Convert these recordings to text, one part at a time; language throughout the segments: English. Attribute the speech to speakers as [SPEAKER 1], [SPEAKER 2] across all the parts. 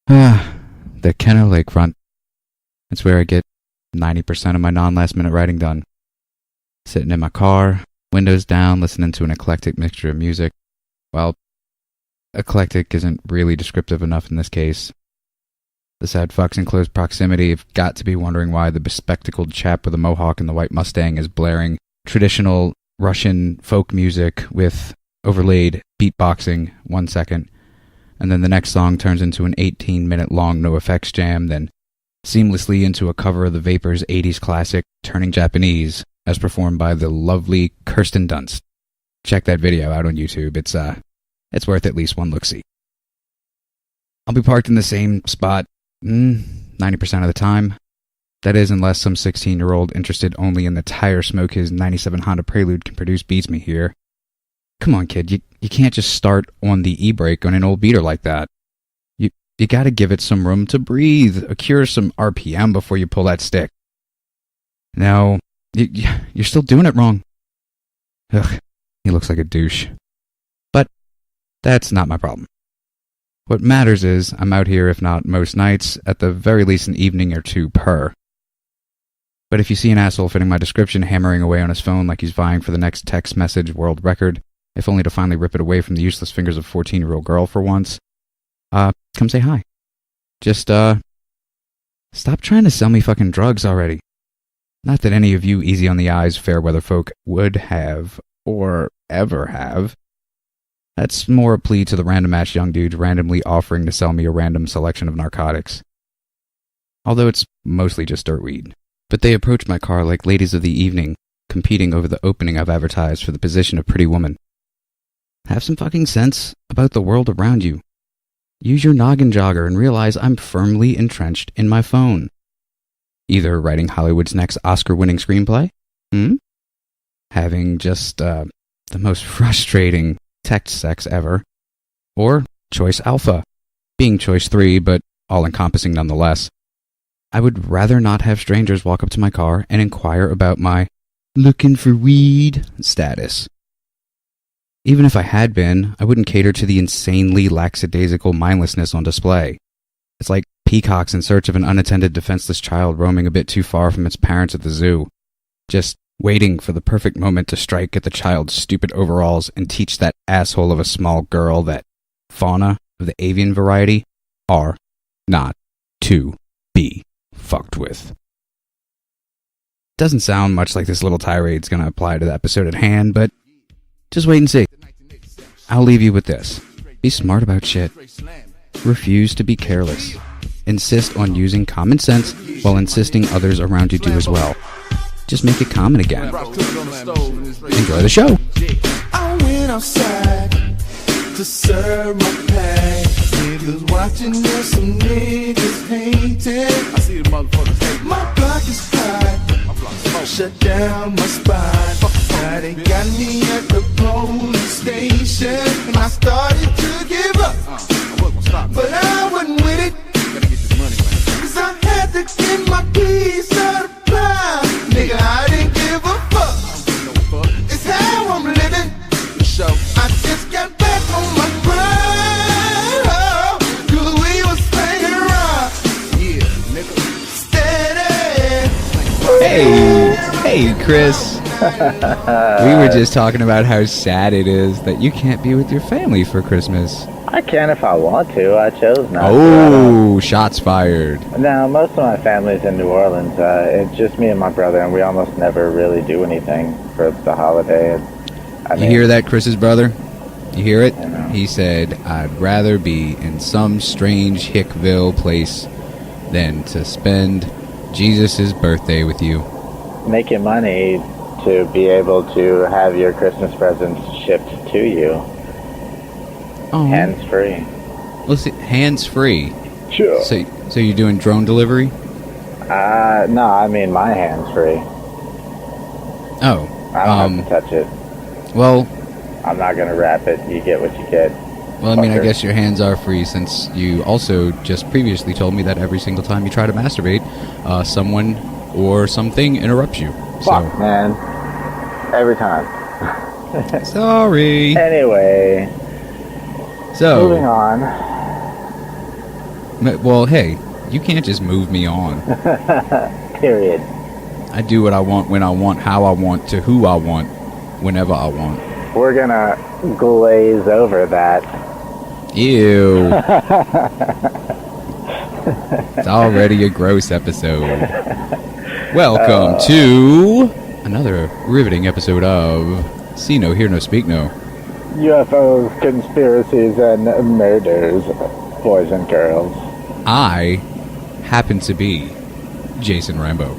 [SPEAKER 1] The Kenner Lakefront. It's where I get 90% of my non-last-minute writing done. Sitting in my car, windows down, listening to an eclectic mixture of music. Well, eclectic isn't really descriptive enough in this case. The sad fucks in close proximity have got to be wondering why the bespectacled chap with a mohawk and the white Mustang is blaring traditional Russian folk music with overlaid beatboxing 1 second, and then the next song turns into an 18-minute long no-effects jam, then seamlessly into a cover of the Vapors' 80s classic, Turning Japanese, as performed by the lovely Kirsten Dunst. Check that video out on YouTube. It's worth at least one look-see. I'll be parked in the same spot 90% of the time. That is, unless some 16-year-old interested only in the tire smoke his 97 Honda Prelude can produce beats me here. Come on, kid, you can't just start on the e-brake on an old beater like that. You gotta give it some room to breathe, accrue some RPM before you pull that stick. No, you're still doing it wrong. Ugh, he looks like a douche. But that's not my problem. What matters is I'm out here, if not most nights, at the very least an evening or two per. But if you see an asshole fitting my description hammering away on his phone like he's vying for the next text message world record, if only to finally rip it away from the useless fingers of a 14-year-old girl for once, come say hi. Just, stop trying to sell me fucking drugs already. Not that any of you easy on the eyes fair weather folk would have, or ever have. That's more a plea to the random-ass young dudes randomly offering to sell me a random selection of narcotics. Although it's mostly just dirt weed. But they approach my car like ladies of the evening, competing over the opening I've advertised for the position of pretty woman. Have some fucking sense about the world around you. Use your noggin jogger and realize I'm firmly entrenched in my phone. Either writing Hollywood's next Oscar-winning screenplay, having just, the most frustrating text sex ever, or choice alpha, being choice 3, but all-encompassing nonetheless. I would rather not have strangers walk up to my car and inquire about my looking for weed status. Even if I had been, I wouldn't cater to the insanely lackadaisical mindlessness on display. It's like peacocks in search of an unattended defenseless child roaming a bit too far from its parents at the zoo, just waiting for the perfect moment to strike at the child's stupid overalls and teach that asshole of a small girl that fauna of the avian variety are not to be fucked with. Doesn't sound much like this little tirade's gonna apply to the episode at hand, but just wait and see. I'll leave you with this. Be smart about shit. Refuse to be careless. Insist on using common sense while insisting others around you do as well. Just make it common again. Enjoy the show.
[SPEAKER 2] I went outside to serve my pack. Niggas watching, there's some niggas hating. I see the motherfuckers hating. My block is hot. Shut down my spot. Now they got me at the police station, and I started to give up. But I wasn't with it. Cause I had to get my piece of the pie. Nigga, I didn't give a fuck. It's how I'm living. I just got back on my grind. Oh, cause we was playing rock. Yeah, nigga. Steady.
[SPEAKER 1] Hey, Chris. We were just talking about how sad it is that you can't be with your family for Christmas.
[SPEAKER 3] I can if I want to. I chose not to.
[SPEAKER 1] Oh, shots fired.
[SPEAKER 3] Now, most of my family's in New Orleans. It's just me and my brother, and we almost never really do anything for the holiday.
[SPEAKER 1] You hear that, Chris's brother? You hear it?
[SPEAKER 3] You know.
[SPEAKER 1] He said, I'd rather be in some strange Hickville place than to spend Jesus' birthday with you.
[SPEAKER 3] Making money to be able to have your Christmas presents shipped to you.
[SPEAKER 1] Oh.
[SPEAKER 3] Hands-free.
[SPEAKER 1] Well, see, hands-free.
[SPEAKER 3] Sure.
[SPEAKER 1] So you're doing drone delivery?
[SPEAKER 3] No, I mean my hands-free.
[SPEAKER 1] Oh.
[SPEAKER 3] I don't have to touch it.
[SPEAKER 1] Well,
[SPEAKER 3] I'm not going to wrap it. You get what you get.
[SPEAKER 1] Well, I mean, I guess your hands are free since you also just previously told me that every single time you try to masturbate, someone or something interrupts you.
[SPEAKER 3] Fuck,
[SPEAKER 1] so.
[SPEAKER 3] Man. Every time.
[SPEAKER 1] Sorry.
[SPEAKER 3] Anyway.
[SPEAKER 1] So.
[SPEAKER 3] Moving on.
[SPEAKER 1] Well, hey, you can't just move me on.
[SPEAKER 3] Period.
[SPEAKER 1] I do what I want, when I want, how I want, to who I want, whenever I want.
[SPEAKER 3] We're gonna glaze over that.
[SPEAKER 1] Ew. It's already a gross episode. Welcome to another riveting episode of See No, Hear No, Speak No.
[SPEAKER 3] UFOs, conspiracies, and murders, boys and girls.
[SPEAKER 1] I happen to be Jason Rambo.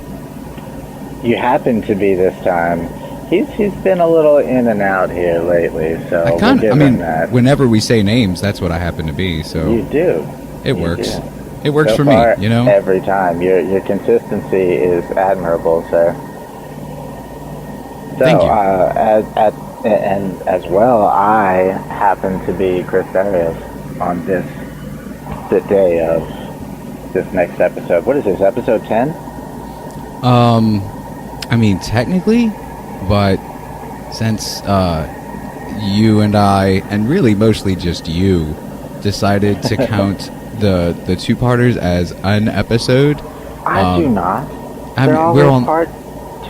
[SPEAKER 3] You happen to be this time. He's been a little in and out here lately, so we'll give him that.
[SPEAKER 1] Whenever we say names, that's what I happen to be. So
[SPEAKER 3] you do.
[SPEAKER 1] It works. It works
[SPEAKER 3] so
[SPEAKER 1] for
[SPEAKER 3] far,
[SPEAKER 1] me, you know.
[SPEAKER 3] Every time, your consistency is admirable, sir. So,
[SPEAKER 1] Thank you.
[SPEAKER 3] And as well, I happen to be Chris Arias on the day of this next episode. What is this, episode 10?
[SPEAKER 1] I mean, technically, but since you and I, and really mostly just you, decided to count the two-parters as an episode.
[SPEAKER 3] I do not.
[SPEAKER 1] They're
[SPEAKER 3] always on part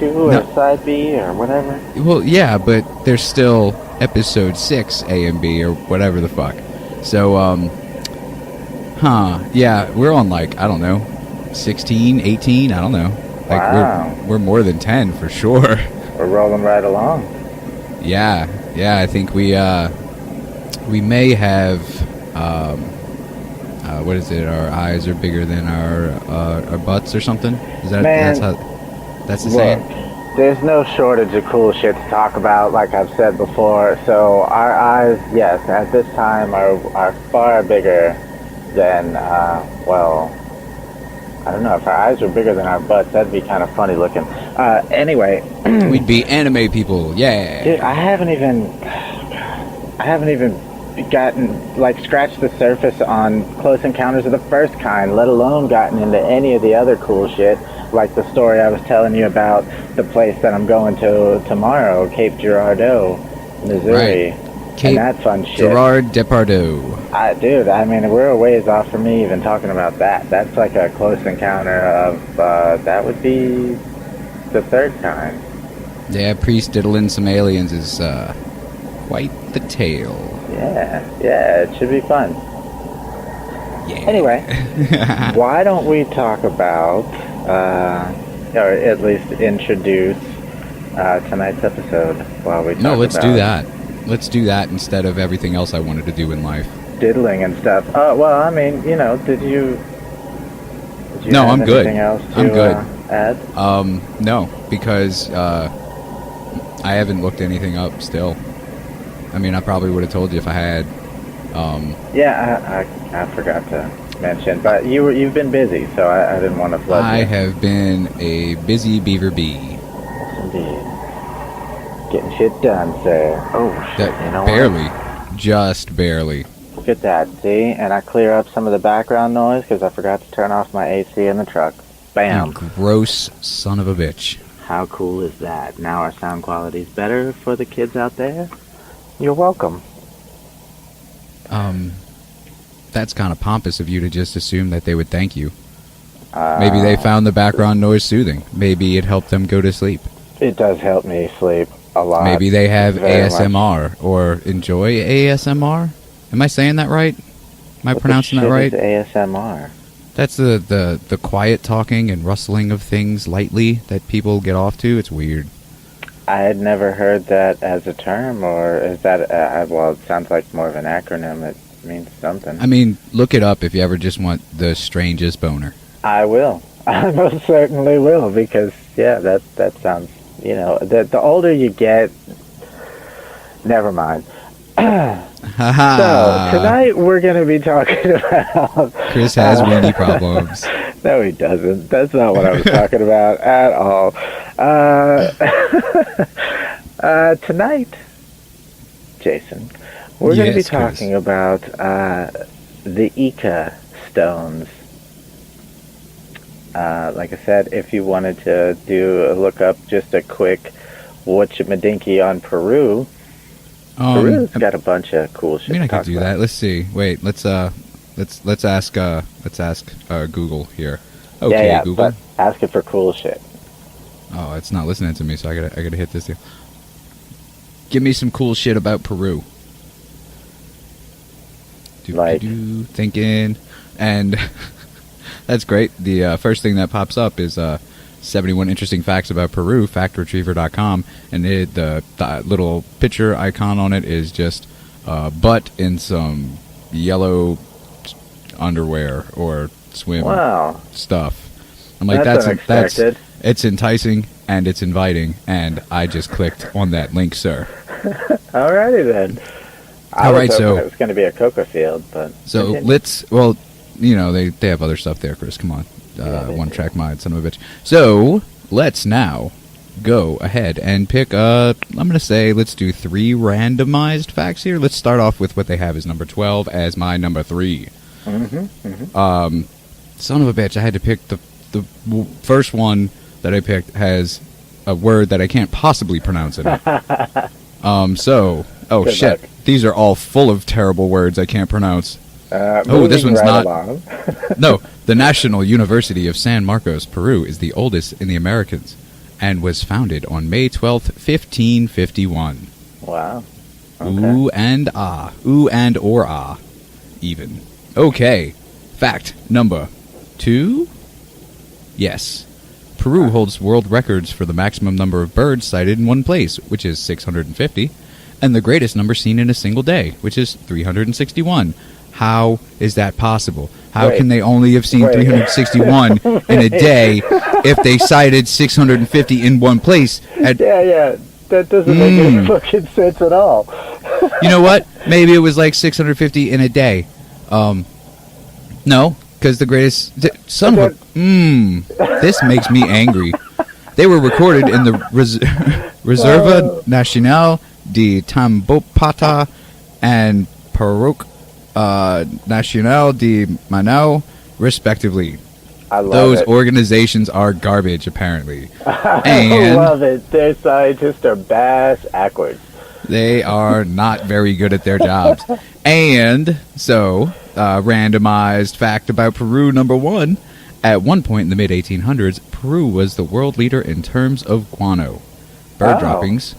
[SPEAKER 3] 2 or side B or whatever.
[SPEAKER 1] Well, yeah, but there's still episode 6 A and B or whatever the fuck. So, yeah, we're on like, I don't know, 16, 18, I don't know. Like,
[SPEAKER 3] wow.
[SPEAKER 1] We're more than 10 for sure.
[SPEAKER 3] We're rolling right along.
[SPEAKER 1] Yeah, I think we may have, what is it? Our eyes are bigger than our butts or something. Is that that's the saying?
[SPEAKER 3] There's no shortage of cool shit to talk about, like I've said before. So our eyes, yes, at this time are far bigger than well. I don't know, if our eyes were bigger than our butts, that'd be kind of funny looking. Anyway.
[SPEAKER 1] We'd be anime people, yeah.
[SPEAKER 3] Dude, I haven't even gotten, like, scratched the surface on Close Encounters of the First Kind, let alone gotten into any of the other cool shit, like the story I was telling you about the place that I'm going to tomorrow, Cape Girardeau, Missouri.
[SPEAKER 1] Right. Cape
[SPEAKER 3] and that fun shit.
[SPEAKER 1] Gerard Depardieu.
[SPEAKER 3] Dude, I mean, we're a ways off from me even talking about that. That's like a close encounter of, that would be the third kind.
[SPEAKER 1] Yeah, priest diddling some aliens is, quite the tale.
[SPEAKER 3] Yeah, it should be fun.
[SPEAKER 1] Yeah.
[SPEAKER 3] Anyway, why don't we talk about, or at least introduce, tonight's episode while we talk about...
[SPEAKER 1] No, let's do that. Let's do that instead of everything else I wanted to do in life.
[SPEAKER 3] Diddling and stuff. Well, I mean, you know, did you
[SPEAKER 1] no,
[SPEAKER 3] have
[SPEAKER 1] I'm good.
[SPEAKER 3] anything else to
[SPEAKER 1] I'm good.
[SPEAKER 3] Add?
[SPEAKER 1] No, because I haven't looked anything up still. I mean, I probably would have told you if I had.
[SPEAKER 3] Yeah, I forgot to mention, but you've been busy, so I didn't want to flood you.
[SPEAKER 1] I have been a busy beaver bee.
[SPEAKER 3] Yes, indeed. Getting shit done, sir. Oh, shit, you know
[SPEAKER 1] barely.
[SPEAKER 3] What?
[SPEAKER 1] Just barely.
[SPEAKER 3] Look at that, see? And I clear up some of the background noise because I forgot to turn off my AC in the truck. Bam.
[SPEAKER 1] You gross son of a bitch.
[SPEAKER 3] How cool is that? Now our sound quality's better for the kids out there? You're welcome.
[SPEAKER 1] That's kind of pompous of you to just assume that they would thank you. Maybe they found the background noise soothing. Maybe it helped them go to sleep.
[SPEAKER 3] It does help me sleep a lot.
[SPEAKER 1] Maybe they have ASMR
[SPEAKER 3] much.
[SPEAKER 1] Or enjoy ASMR. Am I saying that right? Am I pronouncing that right?
[SPEAKER 3] What is ASMR?
[SPEAKER 1] That's the quiet talking and rustling of things lightly that people get off to. It's weird.
[SPEAKER 3] I had never heard that as a term, or is that, well, it sounds like more of an acronym. It means something.
[SPEAKER 1] I mean, look it up if you ever just want the strangest boner.
[SPEAKER 3] I will. I most certainly will, because, yeah, that sounds, you know, the older you get, never mind. So, tonight we're going to be talking about...
[SPEAKER 1] Chris has weenie problems.
[SPEAKER 3] No, he doesn't. That's not what I was talking about at all. Tonight, Jason, we're going to be talking about the Ica stones. Like I said, if you wanted to look up just a quick whatchamadinky on Peru, Peru's got a bunch of cool shit.
[SPEAKER 1] I mean, I could do that. Let's see. Wait, let's let's ask Google here. Okay,
[SPEAKER 3] yeah,
[SPEAKER 1] Google.
[SPEAKER 3] but ask it for cool shit.
[SPEAKER 1] Oh, it's not listening to me, so I gotta hit this deal. Give me some cool shit about Peru.
[SPEAKER 3] Like
[SPEAKER 1] thinking, and that's great. The first thing that pops up is 71 interesting facts about Peru, factretriever.com, and the little picture icon on it is just butt in some yellow underwear or swim stuff. I'm like, that's
[SPEAKER 3] unexpected.
[SPEAKER 1] it's enticing and it's inviting, and I just clicked on that link, sir.
[SPEAKER 3] Alrighty then. I was hoping it was going to be a cocoa field, but
[SPEAKER 1] so let's. Well, you know they have other stuff there, Chris. Come on, one track mind, son of a bitch. So let's now go ahead and pick. I'm going to say let's do 3 randomized facts here. Let's start off with what they have as number 12 as my number 3. Son of a bitch! I had to pick the first one that I picked has a word that I can't possibly pronounce in it.
[SPEAKER 3] Good
[SPEAKER 1] Shit!
[SPEAKER 3] luck.
[SPEAKER 1] These are all full of terrible words I can't pronounce. This one's
[SPEAKER 3] right
[SPEAKER 1] not.
[SPEAKER 3] along.
[SPEAKER 1] No, the National University of San Marcos, Peru, is the oldest in the Americas, and was founded on May 12th, 1551.
[SPEAKER 3] Wow. Okay.
[SPEAKER 1] Ooh and ah, ooh and or ah, even. Okay, fact number 2. Yes. Peru holds world records for the maximum number of birds sighted in one place, which is 650, and the greatest number seen in a single day, which is 361. How is that possible? How can they only have seen 361 in a day if they sighted 650 in one place?
[SPEAKER 3] Yeah. That doesn't make any fucking sense at all.
[SPEAKER 1] You know what? Maybe it was like 650 in a day. No. Because the greatest... This makes me angry. They were recorded in the Reserva Nacional de Tambopata and Parroque Nacional de Manao, respectively.
[SPEAKER 3] I love
[SPEAKER 1] Those
[SPEAKER 3] it.
[SPEAKER 1] organizations are garbage, apparently.
[SPEAKER 3] I love it. Their scientists are bass-ackwards.
[SPEAKER 1] They are not very good at their jobs. And so, randomized fact about Peru number 1. At one point in the mid-1800s, Peru was the world leader in terms of guano. Bird droppings.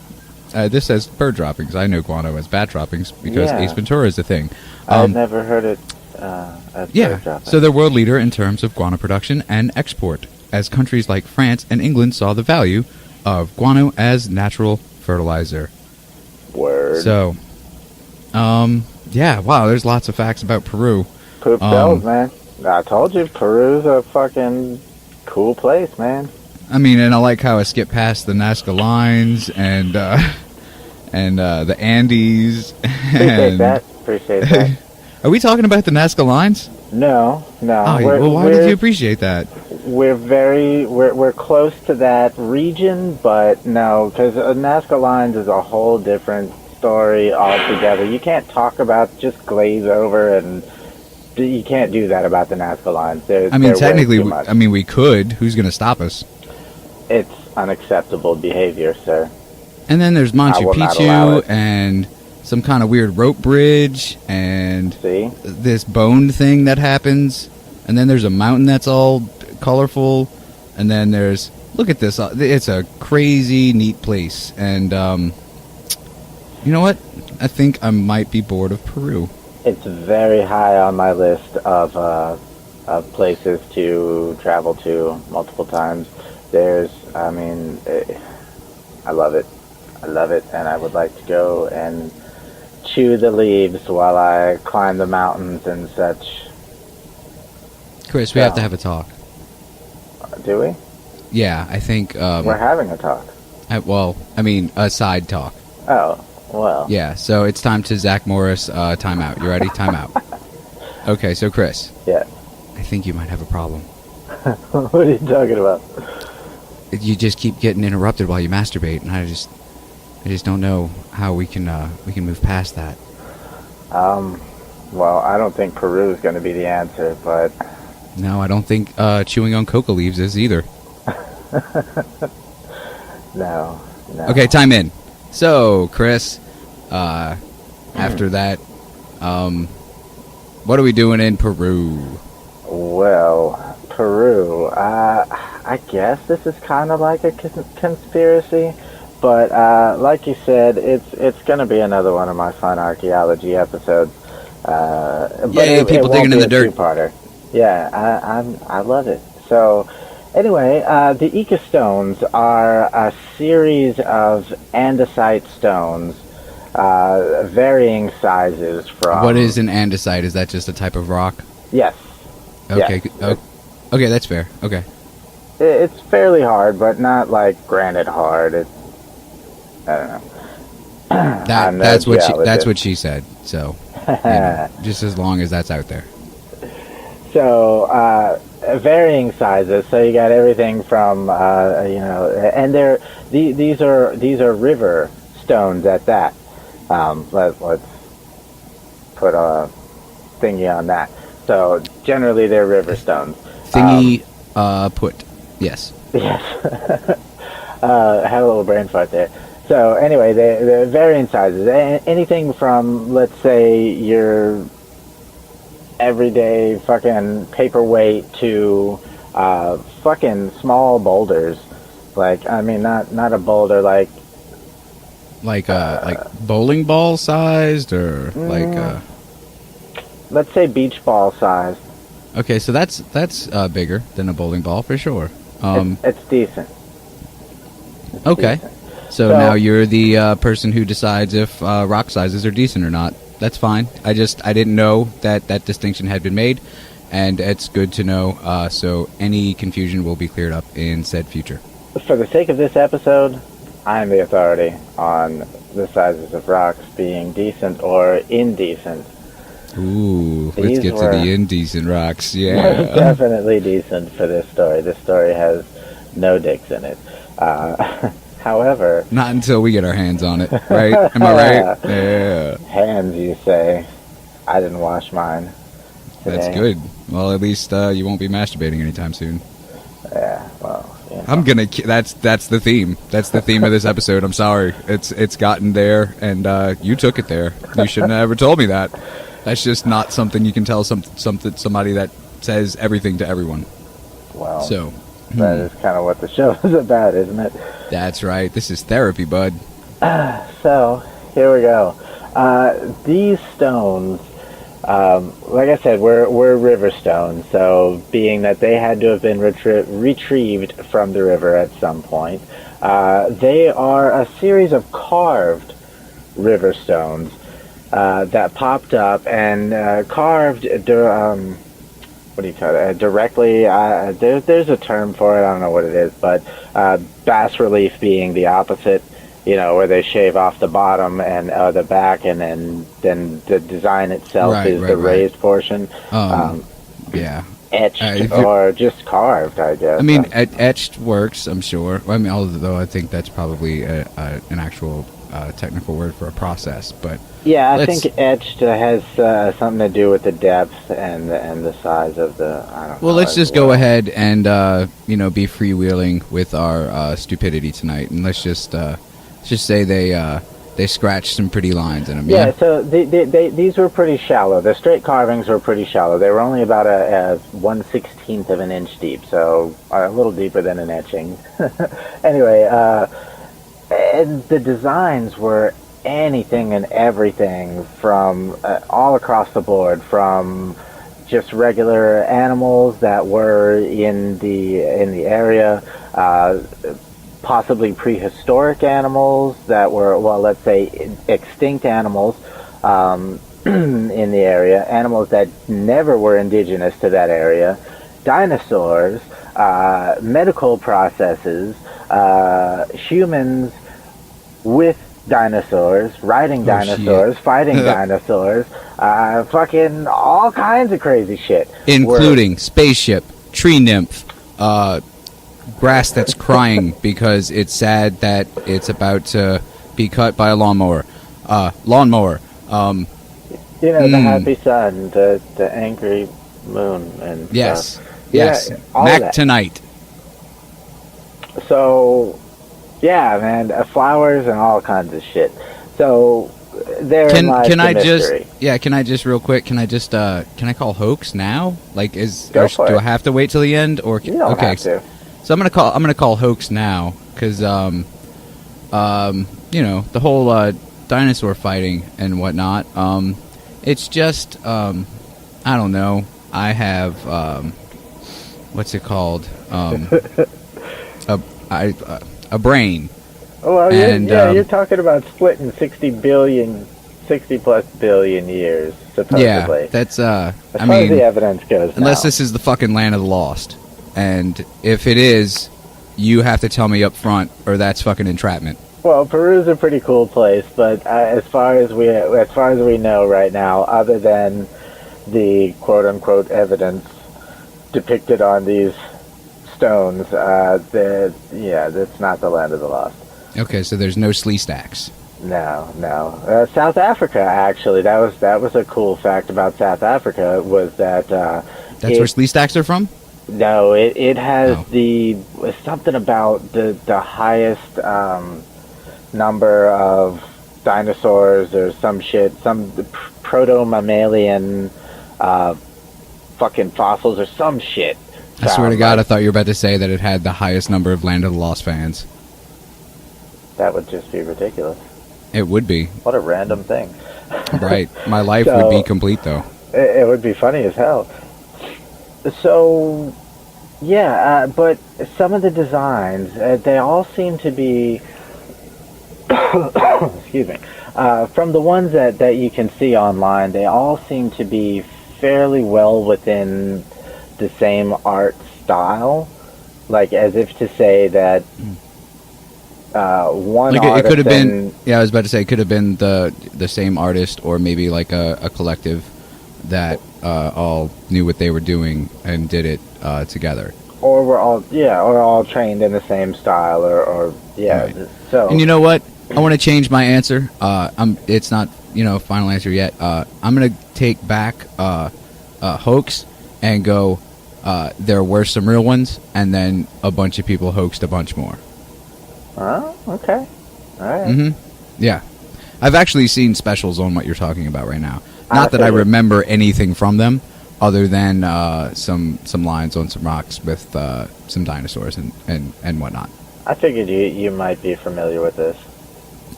[SPEAKER 1] This says bird droppings. I know guano as bat droppings because Ace Ventura is a thing.
[SPEAKER 3] I've never heard it as bird droppings.
[SPEAKER 1] So they're world leader in terms of guano production and export, as countries like France and England saw the value of guano as natural fertilizer.
[SPEAKER 3] Word.
[SPEAKER 1] So, wow, there's lots of facts about Peru.
[SPEAKER 3] Poop bells, man. I told you, Peru's a fucking cool place, man.
[SPEAKER 1] I mean, and I like how I skipped past the Nazca lines and the Andes.
[SPEAKER 3] Appreciate that.
[SPEAKER 1] Are we talking about the Nazca lines?
[SPEAKER 3] No.
[SPEAKER 1] Oh, why did you appreciate that?
[SPEAKER 3] We're close to that region, but no, because Nazca Lines is a whole different story altogether. You can't talk about, just glaze over, and you can't do that about the Nazca Lines.
[SPEAKER 1] Technically, we could. Who's going to stop us?
[SPEAKER 3] It's unacceptable behavior, sir.
[SPEAKER 1] And then there's Machu Picchu and some kind of weird rope bridge and this bone thing that happens. And then there's a mountain that's all colorful, and then there's, look at this, it's a crazy neat place, and you know what, I think I might be bored of Peru.
[SPEAKER 3] It's very high on my list of places to travel to multiple times. I love it, and I would like to go and chew the leaves while I climb the mountains and such.
[SPEAKER 1] Chris, we have to have a talk.
[SPEAKER 3] Do we?
[SPEAKER 1] Yeah, I think...
[SPEAKER 3] we're having a talk.
[SPEAKER 1] A side talk.
[SPEAKER 3] Oh, well.
[SPEAKER 1] Yeah, so it's time to Zach Morris time out. You ready? Time out. Okay, so Chris.
[SPEAKER 3] Yeah.
[SPEAKER 1] I think you might have a problem.
[SPEAKER 3] What are you talking about?
[SPEAKER 1] You just keep getting interrupted while you masturbate, and I just don't know how we can move past that.
[SPEAKER 3] Well, I don't think Peru is going to be the answer, but...
[SPEAKER 1] No, I don't think chewing on coca leaves is either.
[SPEAKER 3] No.
[SPEAKER 1] Okay, time in. So, Chris, after that, What are we doing in Peru?
[SPEAKER 3] Well, Peru. I guess this is kind of like a conspiracy, but like you said, it's gonna be another one of my fun archaeology episodes. But
[SPEAKER 1] Yeah, people
[SPEAKER 3] it won't
[SPEAKER 1] digging in
[SPEAKER 3] be
[SPEAKER 1] the
[SPEAKER 3] a
[SPEAKER 1] dirt.
[SPEAKER 3] two-parter. Yeah, I love it. So, anyway, the Ica stones are a series of andesite stones, varying sizes from.
[SPEAKER 1] What is an andesite? Is that just a type of rock?
[SPEAKER 3] Yes.
[SPEAKER 1] Okay.
[SPEAKER 3] Yes.
[SPEAKER 1] Okay, that's fair. Okay.
[SPEAKER 3] It's fairly hard, but not like granite hard. I don't know.
[SPEAKER 1] That's what
[SPEAKER 3] geologist.
[SPEAKER 1] she said. So, just as long as that's out there.
[SPEAKER 3] So, varying sizes. So you got everything from and these are river stones at that. Let's put a thingy on that. So generally they're river stones.
[SPEAKER 1] Thingy, put. Yes.
[SPEAKER 3] Yes. Had a little brain fart there. So anyway, they're varying sizes. Anything from, let's say, your everyday fucking paperweight to fucking small boulders. Like, I mean, not a boulder like
[SPEAKER 1] bowling ball sized or
[SPEAKER 3] let's say beach ball size.
[SPEAKER 1] Okay, so that's bigger than a bowling ball for sure.
[SPEAKER 3] It's decent.
[SPEAKER 1] Okay.
[SPEAKER 3] Decent.
[SPEAKER 1] So now you're the person who decides if rock sizes are decent or not. That's fine. I didn't know that distinction had been made, and it's good to know. So any confusion will be cleared up in said future.
[SPEAKER 3] For the sake of this episode, I'm the authority on the sizes of rocks being decent or indecent.
[SPEAKER 1] Ooh, let's get to the indecent rocks. Yeah,
[SPEAKER 3] definitely decent for this story. This story has no dicks in it. However,
[SPEAKER 1] not until we get our hands on it, right? Am I right? Yeah.
[SPEAKER 3] Hands, you say? I didn't wash mine today.
[SPEAKER 1] That's good. Well, at least you won't be masturbating anytime soon.
[SPEAKER 3] Yeah. Well, you know.
[SPEAKER 1] I'm gonna. That's the theme. That's the theme of this episode. I'm sorry. It's gotten there, and you took it there. You shouldn't have ever told me that. That's just not something you can tell somebody that says everything to everyone.
[SPEAKER 3] Well,
[SPEAKER 1] so
[SPEAKER 3] that is kind of what the show is about, isn't it?
[SPEAKER 1] That's right. This is therapy, bud.
[SPEAKER 3] So, here we go. These stones, like I said, were river stones. So, being that they had to have been retrieved from the river at some point, they are a series of carved river stones that popped up and carved. What do you call it? Directly, there's a term for it, I don't know what it is, but bas relief being the opposite, where they shave off the bottom and the back, and then the design itself is the raised portion.
[SPEAKER 1] Yeah.
[SPEAKER 3] Etched or just carved, I guess.
[SPEAKER 1] I mean, etched works, I'm sure. I mean, although I think that's probably an actual technical word for a process, but
[SPEAKER 3] yeah, I think etched has something to do with the depth and the size of the. I don't know.
[SPEAKER 1] Well, let's just go ahead and be freewheeling with our stupidity tonight, and let's just say they scratched some pretty lines in them.
[SPEAKER 3] Yeah, so these were pretty shallow. The straight carvings were pretty shallow. They were only about a 1/16 of an inch deep, so a little deeper than an etching. Anyway, and the designs were anything and everything from all across the board, from just regular animals that were in the area, possibly prehistoric animals that were, well, let's say extinct animals in the area, animals that never were indigenous to that area, dinosaurs, medical processes, humans with dinosaurs, riding dinosaurs, fighting dinosaurs, fucking all kinds of crazy shit.
[SPEAKER 1] Including spaceship, tree nymph, grass that's crying because it's sad that it's about to be cut by a lawnmower. The
[SPEAKER 3] happy sun, the angry moon, and
[SPEAKER 1] yes,
[SPEAKER 3] stuff.
[SPEAKER 1] Yes, Mac tonight.
[SPEAKER 3] So, yeah, man, flowers and all kinds of shit. So, therein lies
[SPEAKER 1] Can
[SPEAKER 3] the
[SPEAKER 1] I
[SPEAKER 3] mystery.
[SPEAKER 1] can I just real quick? Can I call hoax now? Like,
[SPEAKER 3] Go for
[SPEAKER 1] do
[SPEAKER 3] it.
[SPEAKER 1] I have to wait till the end, or
[SPEAKER 3] You don't
[SPEAKER 1] okay?
[SPEAKER 3] have to.
[SPEAKER 1] So I'm gonna call hoax now because the whole dinosaur fighting and whatnot. It's just I don't know. I have what's it called? A brain.
[SPEAKER 3] Well,
[SPEAKER 1] And,
[SPEAKER 3] you're talking about splitting 60 plus billion years, supposedly.
[SPEAKER 1] Yeah, that's
[SPEAKER 3] as
[SPEAKER 1] I
[SPEAKER 3] far as
[SPEAKER 1] mean,
[SPEAKER 3] the evidence goes
[SPEAKER 1] unless
[SPEAKER 3] now.
[SPEAKER 1] this is the fucking land of the lost, and if it is, you have to tell me up front, or that's fucking entrapment.
[SPEAKER 3] Well, Peru's a pretty cool place, but as far as we know right now, other than the quote unquote evidence depicted on these stones, that's not the land of the lost.
[SPEAKER 1] Okay, so there's no slee stacks.
[SPEAKER 3] No. South Africa, actually, that was a cool fact about South Africa was that
[SPEAKER 1] That's where slee stacks are from.
[SPEAKER 3] no, it has
[SPEAKER 1] Oh.
[SPEAKER 3] something about the highest number of dinosaurs or some shit, some proto-mammalian fucking fossils or some shit.
[SPEAKER 1] I swear to God, I thought you were about to say that it had the highest number of Land of the Lost fans.
[SPEAKER 3] That would just be ridiculous.
[SPEAKER 1] It would be.
[SPEAKER 3] What a random thing.
[SPEAKER 1] Right. My life
[SPEAKER 3] So-
[SPEAKER 1] would be complete, though.
[SPEAKER 3] It would be funny as hell. So, yeah, but some of the designs, they all seem to be, excuse me, from the ones that you can see online, they all seem to be fairly well within the same art style. Like, as if to say that one
[SPEAKER 1] Like
[SPEAKER 3] artist
[SPEAKER 1] it could have been. Yeah, I was about to say it could have been the same artist, or maybe like a collective that all knew what they were doing and did it together.
[SPEAKER 3] or we're all trained in the same style, or
[SPEAKER 1] Right.
[SPEAKER 3] So,
[SPEAKER 1] And you know what? I want to change my answer. It's not final answer yet. I'm gonna take back hoax and go. There were some real ones, and then a bunch of people hoaxed a bunch more.
[SPEAKER 3] oh, okay, all right.
[SPEAKER 1] Mm-hmm. Yeah, I've actually seen specials on what you're talking about right now.
[SPEAKER 3] I
[SPEAKER 1] Not that I
[SPEAKER 3] figured.
[SPEAKER 1] remember anything from them, other than some lines on some rocks with some dinosaurs and whatnot.
[SPEAKER 3] I figured you might be familiar with this.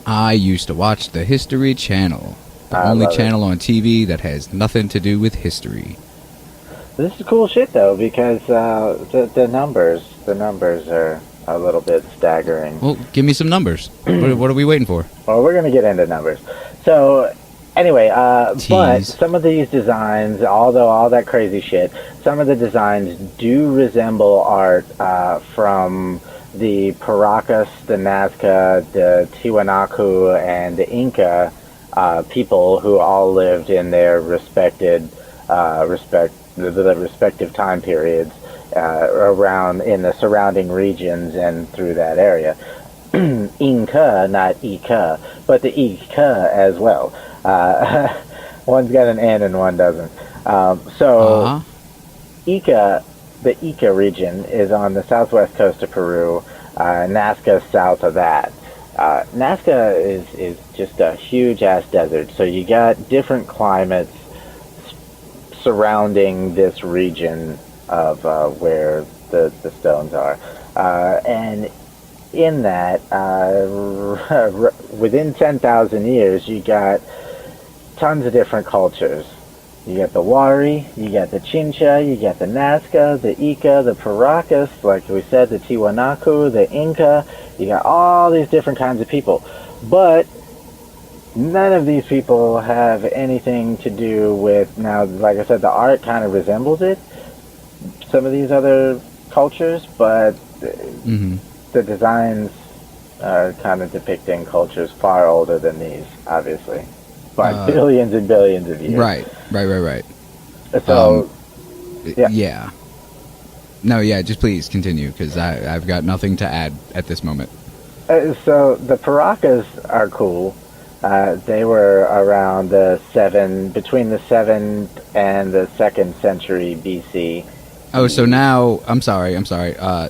[SPEAKER 1] I used to watch the History Channel, the
[SPEAKER 3] I
[SPEAKER 1] only
[SPEAKER 3] love it.
[SPEAKER 1] channel on TV that has nothing to do with history.
[SPEAKER 3] This is cool shit though, because the numbers are a little bit staggering.
[SPEAKER 1] Well, give me some numbers. What are we waiting for?
[SPEAKER 3] Well, we're gonna get into numbers. So anyway, but
[SPEAKER 1] Tease.
[SPEAKER 3] some of these designs, although all that crazy shit, some of the designs do resemble art from the Paracas, the Nazca, the Tiwanaku, and the Inca people who all lived in their respective time periods around in the surrounding regions and through that area. Inca, not Ica, but the Ica as well. One's got an N and one doesn't.
[SPEAKER 1] Uh-huh.
[SPEAKER 3] Ica, the Ica region is on the southwest coast of Peru. Nazca is south of that. Nazca is just a huge ass desert. So you got different climates surrounding this region of where the stones are. And in that, within 10,000 years, you got tons of different cultures. You got the Wari, you got the Chincha, you got the Nazca, the Ica, the Paracas, like we said, the Tiwanaku, the Inca. You got all these different kinds of people. But none of these people have anything to do with, now, like I said, the art kind of resembles it, some of these other cultures, but
[SPEAKER 1] Mm-hmm.
[SPEAKER 3] the designs are kind of depicting cultures far older than these, obviously, by billions and billions of years.
[SPEAKER 1] Right.
[SPEAKER 3] So, yeah.
[SPEAKER 1] Yeah. No, yeah, just please continue, because I've got nothing to add at this moment.
[SPEAKER 3] So the Paracas are cool. They were around between the 7th and the 2nd century BC.
[SPEAKER 1] Oh, so now, I'm sorry.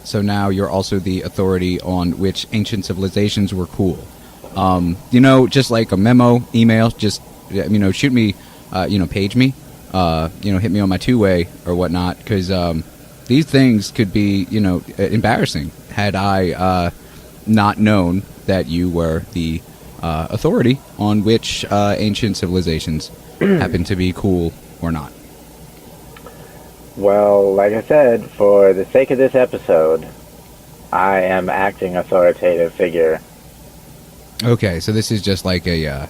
[SPEAKER 1] So now you're also the authority on which ancient civilizations were cool. Just like a memo, email, just, shoot me, page me, hit me on my two-way or whatnot, because these things could be, embarrassing had I not known that you were the authority on which ancient civilizations happen to be cool or not.
[SPEAKER 3] Well, like I said, for the sake of this episode, I am acting authoritative figure.
[SPEAKER 1] Okay, so this is just like a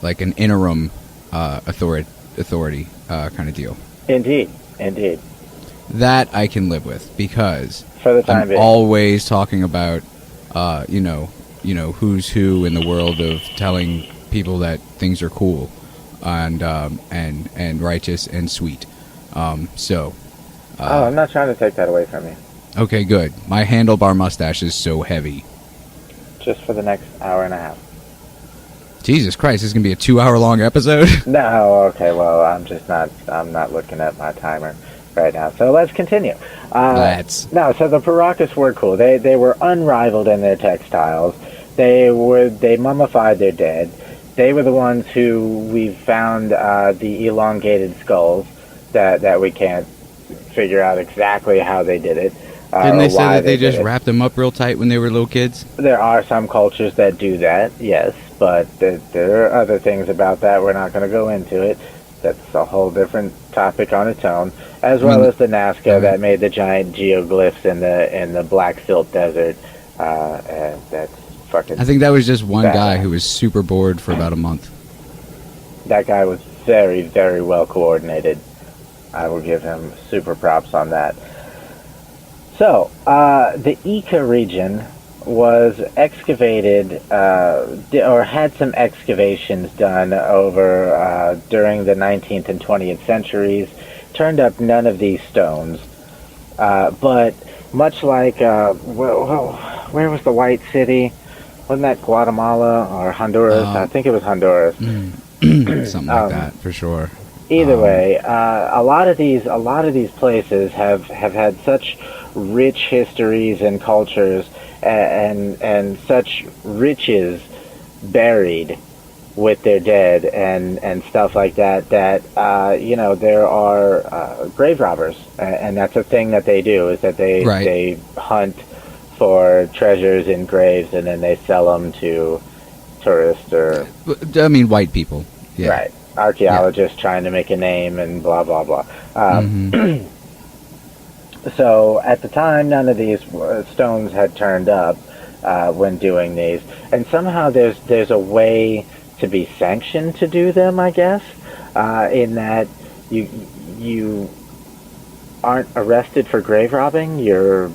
[SPEAKER 1] like an interim authority kind of deal.
[SPEAKER 3] Indeed.
[SPEAKER 1] That I can live with, because
[SPEAKER 3] For the time
[SPEAKER 1] I'm
[SPEAKER 3] being.
[SPEAKER 1] always talking about who's who in the world of telling people that things are cool and righteous and sweet. I'm
[SPEAKER 3] not trying to take that away from you.
[SPEAKER 1] Okay, good. My handlebar mustache is so heavy.
[SPEAKER 3] Just for the next hour and a half.
[SPEAKER 1] Jesus Christ, this is going to be a 2-hour-long episode?
[SPEAKER 3] No, okay, well, I'm not looking at my timer right now. So let's continue. No, so the Paracas were cool. They were unrivaled in their textiles. They mummified their dead. They were the ones who we found the elongated skulls that we can't figure out exactly how they did it.
[SPEAKER 1] Didn't they say that they just wrapped them up real tight when they were little kids?
[SPEAKER 3] There are some cultures that do that, yes, but there are other things about that. We're not going to go into it. That's a whole different topic on its own, as well as the Nazca that made the giant geoglyphs in the Black Silt Desert. And that's fucking...
[SPEAKER 1] I think that was just one guy who was super bored for about a month.
[SPEAKER 3] That guy was very, very well coordinated. I will give him super props on that. So, the Ica region was excavated, or had some excavations done over during the 19th and 20th centuries. Turned up none of these stones. But much like, where was the White City? Wasn't that Guatemala or Honduras? I think it was Honduras.
[SPEAKER 1] Something like that, for sure.
[SPEAKER 3] Either way, a lot of these places have had such rich histories and cultures and such riches buried with their dead and stuff like that there are grave robbers, and that's a thing that they do, is that they hunt for treasures in graves and then they sell them to tourists or
[SPEAKER 1] white people. Yeah.
[SPEAKER 3] Right. Archaeologists trying to make a name and blah blah blah. So at the time, none of these stones had turned up when doing these, and somehow there's a way to be sanctioned to do them, I guess, in that you aren't arrested for grave robbing. You're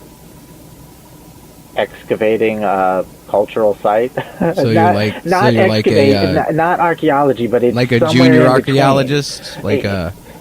[SPEAKER 3] excavating a cultural site.
[SPEAKER 1] So you're like
[SPEAKER 3] not archaeology, but it's
[SPEAKER 1] like a junior archaeologist,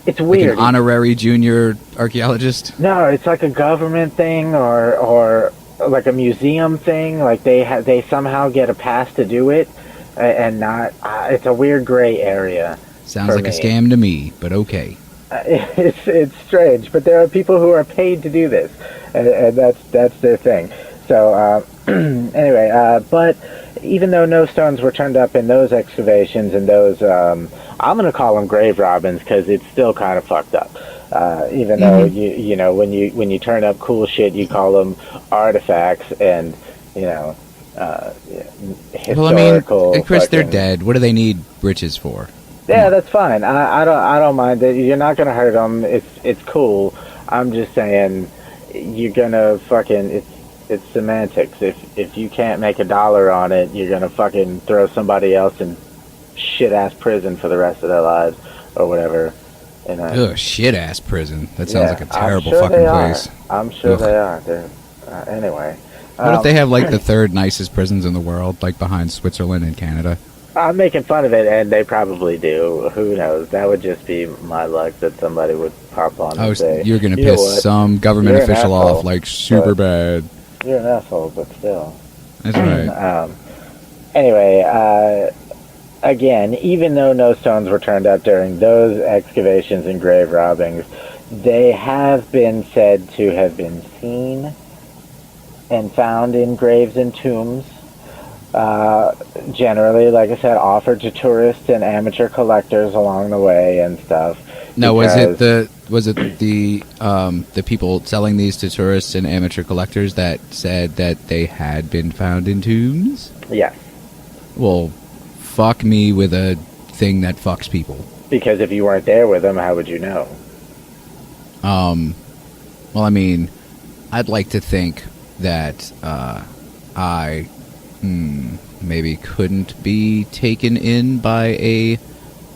[SPEAKER 1] it's weird. Like an honorary junior archaeologist.
[SPEAKER 3] No, it's like a government thing or like a museum thing. Like they somehow get a pass to do it, and not. It's a weird gray area.
[SPEAKER 1] Sounds like a scam to me, but okay.
[SPEAKER 3] It's strange, but there are people who are paid to do this, and that's their thing. So anyway, but even though no stones were turned up in those excavations and those, I'm going to call them grave robins because it's still kind of fucked up. Even though you know when you turn up cool shit, you call them artifacts and historical.
[SPEAKER 1] Well, I mean, Chris, they're dead. What do they need riches for?
[SPEAKER 3] Yeah, that's fine. I don't mind that. You're not going to hurt them. It's cool. I'm just saying you're gonna fucking it's semantics. If you can't make $1 on it, you're gonna fucking throw somebody else in shit ass prison for the rest of their lives or whatever.
[SPEAKER 1] Ugh, shit ass prison. That sounds like a terrible fucking place.
[SPEAKER 3] I'm sure they are. Anyway.
[SPEAKER 1] What if they have like the third nicest prisons in the world, like behind Switzerland and Canada?
[SPEAKER 3] I'm making fun of it, and they probably do. Who knows? That would just be my luck that somebody would pop on and say,
[SPEAKER 1] you're going to piss some government official off, like, super bad.
[SPEAKER 3] You're an asshole, but still.
[SPEAKER 1] That's right.
[SPEAKER 3] Anyway, again, even though no stones were turned up during those excavations and grave robbings, they have been said to have been seen and found in graves and tombs generally, like I said, offered to tourists and amateur collectors along the way and stuff.
[SPEAKER 1] No,
[SPEAKER 3] because-
[SPEAKER 1] was it the people selling these to tourists and amateur collectors that said that they had been found in tombs?
[SPEAKER 3] Yes.
[SPEAKER 1] Well, fuck me with a thing that fucks people.
[SPEAKER 3] Because if you weren't there with them, how would you know?
[SPEAKER 1] Well, I mean, I'd like to think that I maybe couldn't be taken in by a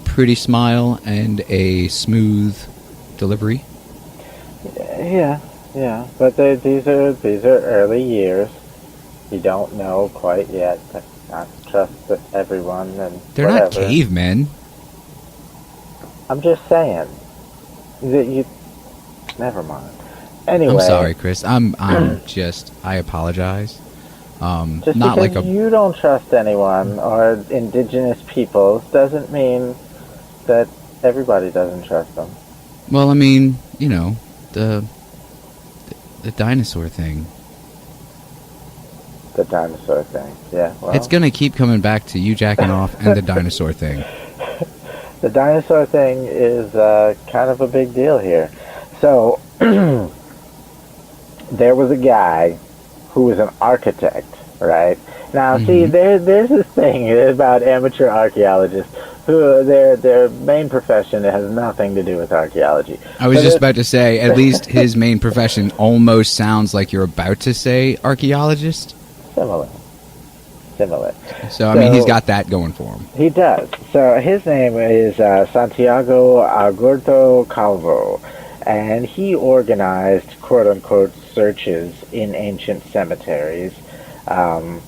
[SPEAKER 1] pretty smile and a smooth delivery.
[SPEAKER 3] Yeah. But these are early years. You don't know quite yet. Not trust everyone and
[SPEAKER 1] They're
[SPEAKER 3] whatever.
[SPEAKER 1] not cavemen.
[SPEAKER 3] I'm just saying that you. Never mind. Anyway,
[SPEAKER 1] I'm sorry, Chris. I'm just. I apologize.
[SPEAKER 3] just
[SPEAKER 1] Not
[SPEAKER 3] because
[SPEAKER 1] like a.
[SPEAKER 3] you don't trust anyone or indigenous peoples doesn't mean that everybody doesn't trust them.
[SPEAKER 1] Well, I mean, you know, the dinosaur thing.
[SPEAKER 3] The dinosaur thing. Yeah. Well,
[SPEAKER 1] It's gonna keep coming back to you jacking off and the dinosaur thing.
[SPEAKER 3] the dinosaur thing is kind of a big deal here. So there was a guy who was an architect, right? Now, see, there's this thing about amateur archaeologists who their main profession has nothing to do with archaeology.
[SPEAKER 1] I was
[SPEAKER 3] So
[SPEAKER 1] just
[SPEAKER 3] this-
[SPEAKER 1] about to say, at least his main profession almost sounds like you're about to say archaeologist.
[SPEAKER 3] Similar.
[SPEAKER 1] So, I mean, he's
[SPEAKER 3] So-
[SPEAKER 1] got that going for him.
[SPEAKER 3] He does. So his name is Santiago Agurto Calvo, and he organized quote-unquote searches in ancient cemeteries. And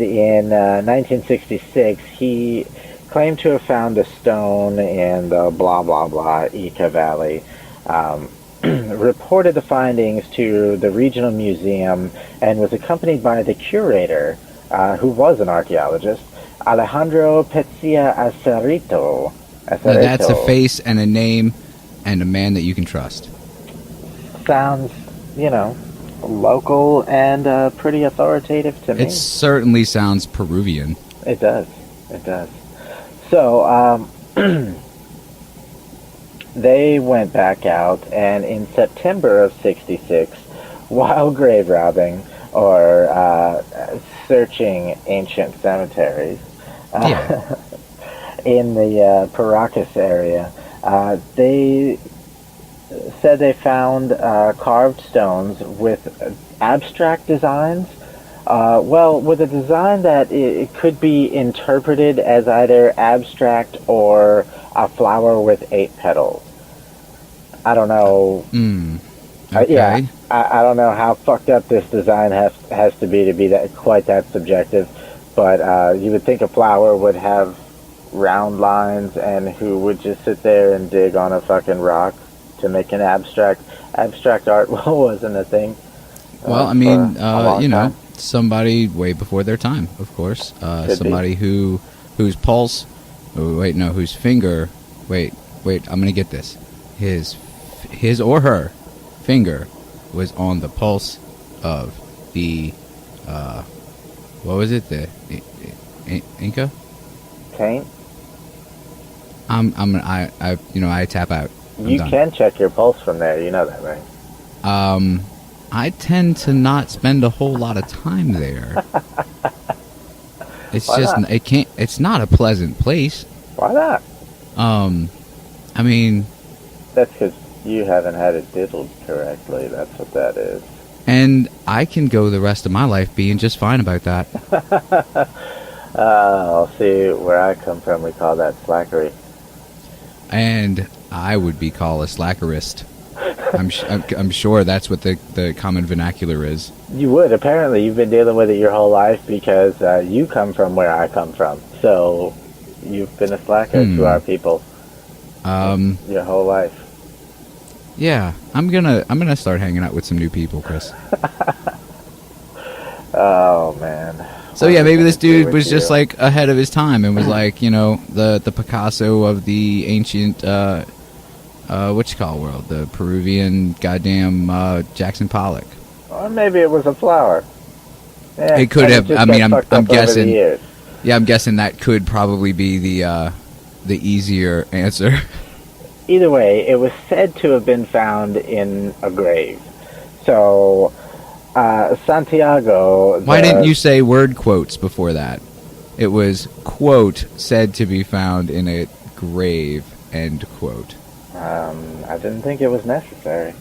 [SPEAKER 3] in 1966, he claimed to have found a stone in the blah blah blah Ica Valley. Reported the findings to the regional museum and was accompanied by the curator, who was an archaeologist, Alejandro Petzia Acerrito.
[SPEAKER 1] Now, that's a face and a name and a man that you can trust.
[SPEAKER 3] Sounds, local and pretty authoritative to me.
[SPEAKER 1] It certainly sounds Peruvian.
[SPEAKER 3] It does. So, they went back out, and in September of '66, while grave robbing or searching ancient cemeteries
[SPEAKER 1] Yeah.
[SPEAKER 3] in the Paracas area, they said they found carved stones with abstract designs. With a design that it could be interpreted as either abstract or a flower with 8 petals. I don't know.
[SPEAKER 1] Okay.
[SPEAKER 3] I don't know how fucked up this design has to be that quite that subjective, but you would think a flower would have round lines, and who would just sit there and dig on a fucking rock to make an abstract art wasn't a thing.
[SPEAKER 1] Well, I mean,
[SPEAKER 3] for a long time.
[SPEAKER 1] somebody way before their time, of course.
[SPEAKER 3] Could
[SPEAKER 1] Somebody whose pulse. Oh, wait, no, whose finger. Wait, I'm gonna get this. His or her finger was on the pulse of the. What was it? The Inca.
[SPEAKER 3] Taint?
[SPEAKER 1] I tap out. I'm
[SPEAKER 3] You
[SPEAKER 1] done.
[SPEAKER 3] can check your pulse from there. You know that, right?
[SPEAKER 1] I tend to not spend a whole lot of time there. It's
[SPEAKER 3] Why
[SPEAKER 1] just
[SPEAKER 3] not?
[SPEAKER 1] it's not a pleasant place.
[SPEAKER 3] Why not?
[SPEAKER 1] I mean,
[SPEAKER 3] That's because you haven't had it diddled correctly. That's what that is.
[SPEAKER 1] and I can go the rest of my life being just fine about that.
[SPEAKER 3] I'll see, where I come from, we call that slackery.
[SPEAKER 1] And I would be called a slackerist. I'm sure that's what the common vernacular is.
[SPEAKER 3] You would. Apparently, you've been dealing with it your whole life because you come from where I come from. So you've been a slacker to our people your whole life.
[SPEAKER 1] Yeah, I'm gonna start hanging out with some new people, Chris.
[SPEAKER 3] Oh, man.
[SPEAKER 1] So yeah, maybe this dude was just like ahead of his time and was like, the Picasso of the ancient world, the Peruvian goddamn Jackson Pollock.
[SPEAKER 3] Or maybe it was a flower. Yeah,
[SPEAKER 1] It could
[SPEAKER 3] and
[SPEAKER 1] have.
[SPEAKER 3] just
[SPEAKER 1] I
[SPEAKER 3] got
[SPEAKER 1] mean,
[SPEAKER 3] fucked
[SPEAKER 1] I'm
[SPEAKER 3] up over the
[SPEAKER 1] guessing.
[SPEAKER 3] years.
[SPEAKER 1] Yeah, I'm guessing that could probably be the easier answer.
[SPEAKER 3] Either way, it was said to have been found in a grave. So, Santiago...
[SPEAKER 1] Why didn't you say word quotes before that? It was, quote, said to be found in a grave, end quote.
[SPEAKER 3] I didn't think it was necessary.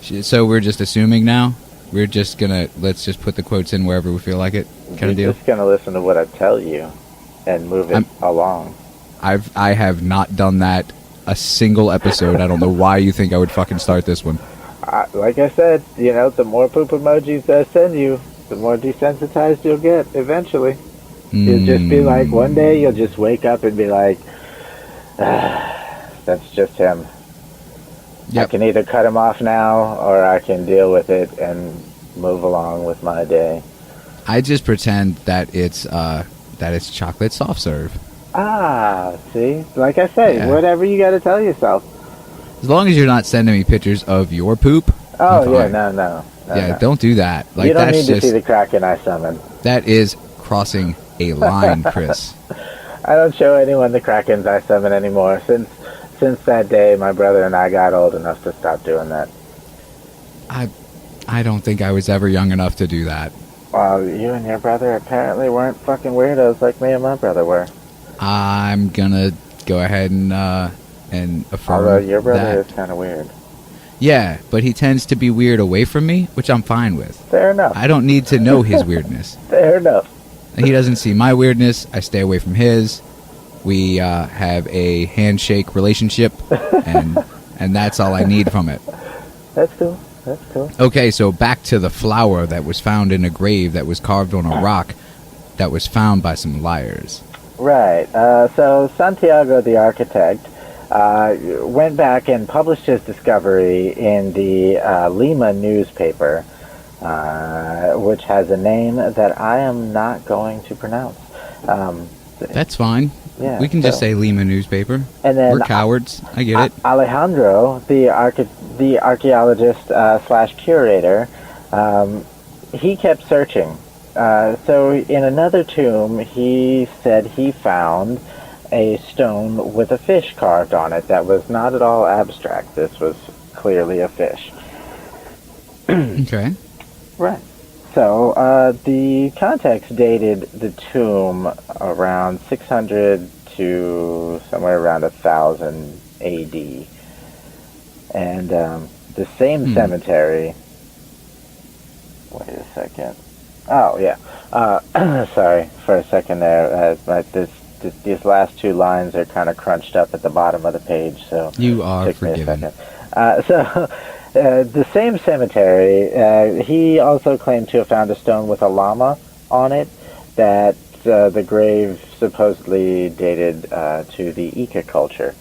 [SPEAKER 1] So we're just assuming now? We're just gonna, let's just put the quotes in wherever we feel like it, kind of deal?
[SPEAKER 3] You're just going to listen to what I tell you and move it along.
[SPEAKER 1] I have not done that a single episode. I don't know why you think I would fucking start this one.
[SPEAKER 3] Like I said, the more poop emojis I send you, the more desensitized you'll get eventually. You'll just be like, one day you'll just wake up and be like, that's just him. Yep. I can either cut him off now, or I can deal with it and move along with my day.
[SPEAKER 1] I just pretend that it's chocolate soft serve.
[SPEAKER 3] See? Like I say, whatever you gotta tell yourself.
[SPEAKER 1] As long as you're not sending me pictures of your poop.
[SPEAKER 3] Oh, yeah, no.
[SPEAKER 1] Yeah, don't do that. Like,
[SPEAKER 3] you don't need to see the Kraken I summon.
[SPEAKER 1] That is crossing a line, Chris.
[SPEAKER 3] I don't show anyone the Krakens I summon anymore. Since that day, my brother and I got old enough to stop doing that.
[SPEAKER 1] I don't think I was ever young enough to do that.
[SPEAKER 3] Well, you and your brother apparently weren't fucking weirdos like me and my brother were.
[SPEAKER 1] I'm gonna go ahead and affirm.
[SPEAKER 3] Although your brother is kind of weird.
[SPEAKER 1] Yeah, but he tends to be weird away from me, which I'm fine with.
[SPEAKER 3] Fair enough.
[SPEAKER 1] I don't need to know his weirdness.
[SPEAKER 3] Fair enough.
[SPEAKER 1] He doesn't see my weirdness. I stay away from his. We have a handshake relationship, and that's all I need from it.
[SPEAKER 3] That's cool. That's cool.
[SPEAKER 1] Okay, so back to the flower that was found in a grave that was carved on a rock that was found by some liars.
[SPEAKER 3] Right. So Santiago, the architect, went back and published his discovery in the Lima newspaper, which has a name that I am not going to pronounce.
[SPEAKER 1] That's fine.
[SPEAKER 3] Yeah,
[SPEAKER 1] we can just say Lima newspaper.
[SPEAKER 3] And then
[SPEAKER 1] we're cowards. I get it.
[SPEAKER 3] Alejandro, the archaeologist / curator, he kept searching. So in another tomb, he said he found a stone with a fish carved on it that was not at all abstract. This was clearly a fish.
[SPEAKER 1] Okay. Right.
[SPEAKER 3] So the context dated the tomb around 600 to somewhere around 1000 AD. And the same cemetery... Wait a second. Oh, yeah. Sorry for a second there. These last two lines are kind of crunched up at the bottom of the page, so...
[SPEAKER 1] You are forgiven.
[SPEAKER 3] The same cemetery, he also claimed to have found a stone with a llama on it that the grave supposedly dated to the Inca culture.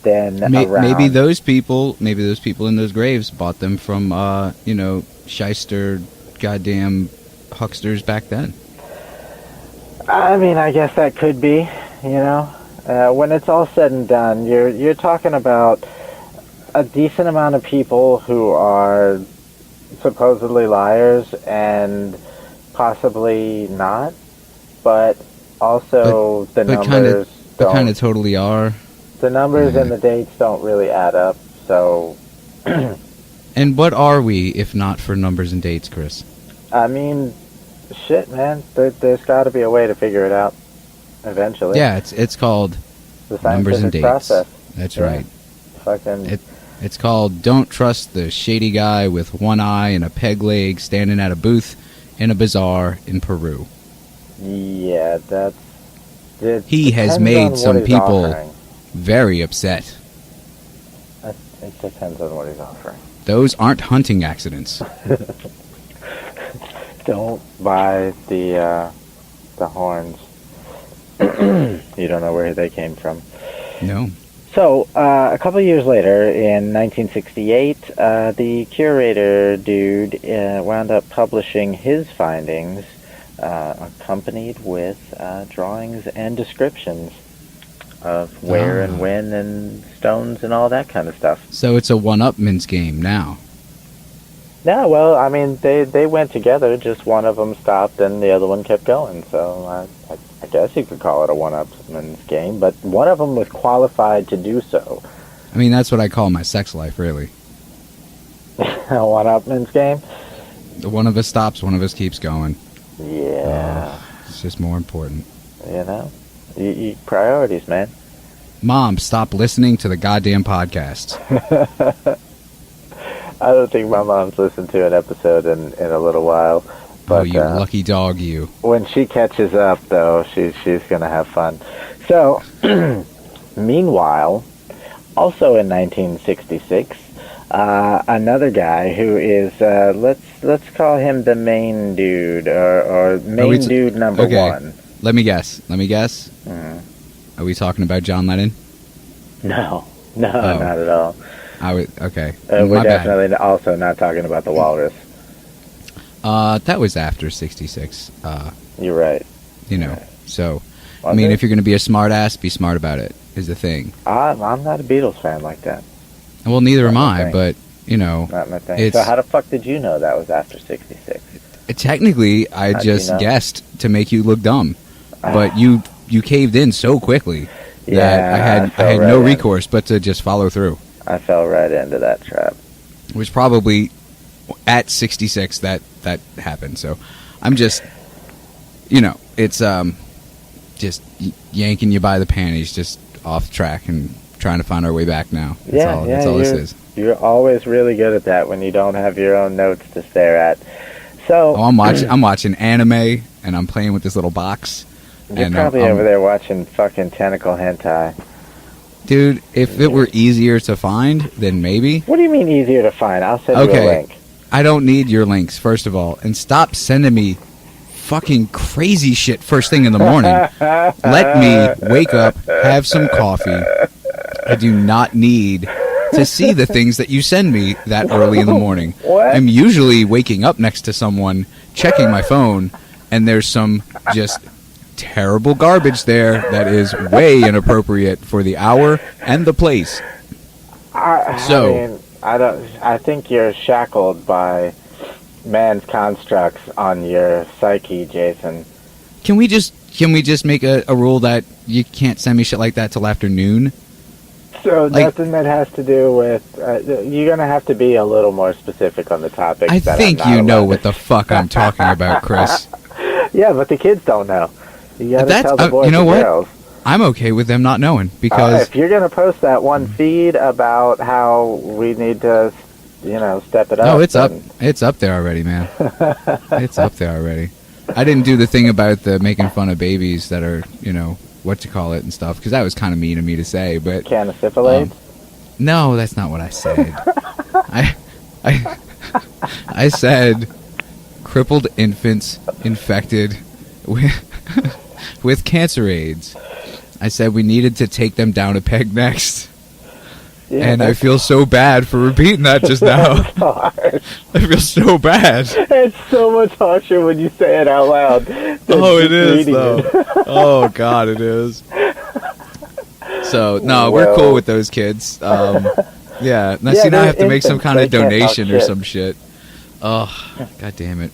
[SPEAKER 1] Maybe those people in those graves bought them from, shyster goddamn hucksters back then.
[SPEAKER 3] I mean, I guess that could be, when it's all said and done, you're talking about a decent amount of people who are supposedly liars and possibly not, but also the numbers
[SPEAKER 1] kind of totally are.
[SPEAKER 3] The numbers and the dates don't really add up, so...
[SPEAKER 1] And what are we, if not for numbers and dates, Chris?
[SPEAKER 3] I mean, shit, man. There's got to be a way to figure it out eventually.
[SPEAKER 1] Yeah, it's called
[SPEAKER 3] the
[SPEAKER 1] numbers and dates.
[SPEAKER 3] Process.
[SPEAKER 1] That's right.
[SPEAKER 3] Fucking...
[SPEAKER 1] It's called Don't Trust the Shady Guy with One Eye and a Peg Leg Standing at a Booth in a Bazaar in Peru.
[SPEAKER 3] Yeah, that's...
[SPEAKER 1] He has made some people very upset.
[SPEAKER 3] It depends on what he's offering.
[SPEAKER 1] Those aren't hunting accidents.
[SPEAKER 3] Don't buy the horns. You don't know where they came from.
[SPEAKER 1] No.
[SPEAKER 3] So, a couple of years later, in 1968, the curator dude wound up publishing his findings, accompanied with drawings and descriptions of where and when and stones and all that kind of stuff.
[SPEAKER 1] So it's a one-upman's game now.
[SPEAKER 3] Yeah, well, I mean, they went together. Just one of them stopped, and the other one kept going. So I guess you could call it a one-upman's game. But one of them was qualified to do so.
[SPEAKER 1] I mean, that's what I call my sex life, really.
[SPEAKER 3] A one-upman's game.
[SPEAKER 1] One of us stops, one of us keeps going.
[SPEAKER 3] Yeah.
[SPEAKER 1] It's just more important.
[SPEAKER 3] You know, you priorities, man.
[SPEAKER 1] Mom, stop listening to the goddamn podcast.
[SPEAKER 3] I don't think my mom's listened to an episode in a little while. But,
[SPEAKER 1] oh, you lucky dog, you.
[SPEAKER 3] When she catches up, though, she's gonna have fun. So, meanwhile, also in 1966, another guy who is let's call him the main dude or main dude number one.
[SPEAKER 1] Let me guess. Are we talking about John Lennon?
[SPEAKER 3] No, not at all.
[SPEAKER 1] Okay.
[SPEAKER 3] We're definitely also not talking about the Walrus.
[SPEAKER 1] That was after 66.
[SPEAKER 3] You're right.
[SPEAKER 1] You know, so I mean, if you're going to be a smart ass, be smart about it. Is the thing.
[SPEAKER 3] I'm not a Beatles fan like that.
[SPEAKER 1] Well, neither am I, but you know,
[SPEAKER 3] not my thing. So how the fuck did you know that was after 66?
[SPEAKER 1] Technically, I just guessed to make you look dumb, but you caved in so quickly that I had no recourse but to just follow through.
[SPEAKER 3] I fell right into that trap.
[SPEAKER 1] It was probably at 66 that happened. So I'm just, you know, it's just yanking you by the panties, just off track and trying to find our way back now. That's all this is.
[SPEAKER 3] You're always really good at that when you don't have your own notes to stare at. So
[SPEAKER 1] I'm watching anime and I'm playing with this little box.
[SPEAKER 3] You're probably over there watching fucking tentacle hentai.
[SPEAKER 1] Dude, if it were easier to find, then maybe.
[SPEAKER 3] What do you mean easier to find? I'll send you a link.
[SPEAKER 1] I don't need your links, first of all. And stop sending me fucking crazy shit first thing in the morning. Let me wake up, have some coffee. I do not need to see the things that you send me that early in the morning.
[SPEAKER 3] What?
[SPEAKER 1] I'm usually waking up next to someone, checking my phone, and there's some just terrible garbage there that is way inappropriate for the hour and the place.
[SPEAKER 3] I think you're shackled by man's constructs on your psyche, Jason.
[SPEAKER 1] Can we just make a rule that you can't send me shit like that till afternoon?
[SPEAKER 3] So nothing that has to do with you're gonna have to be a little more specific on the topic.
[SPEAKER 1] I think you know what the fuck I'm talking about, Chris.
[SPEAKER 3] Yeah, but the kids don't know. You gotta tell the boys
[SPEAKER 1] you know
[SPEAKER 3] and
[SPEAKER 1] what?
[SPEAKER 3] girls.
[SPEAKER 1] I'm okay with them not knowing because
[SPEAKER 3] if you're gonna post that one feed about how we need to, step it up.
[SPEAKER 1] No, it's up. It's up there already, man. It's up there already. I didn't do the thing about the making fun of babies that are, what you call it and stuff, because that was kind of mean of me to say. But
[SPEAKER 3] Canicipolate?
[SPEAKER 1] No, that's not what I said. I said crippled infants infected with cancer AIDS. I said we needed to take them down a peg next. Yeah, and I feel so bad for repeating that just now. I feel so bad.
[SPEAKER 3] It's so much harsher when you say it out loud.
[SPEAKER 1] Oh, it is, though. Oh, God, it is. So, no, we're cool with those kids. Yeah. Now, see, now I have to make some kind of donation or some shit. Oh, God damn it.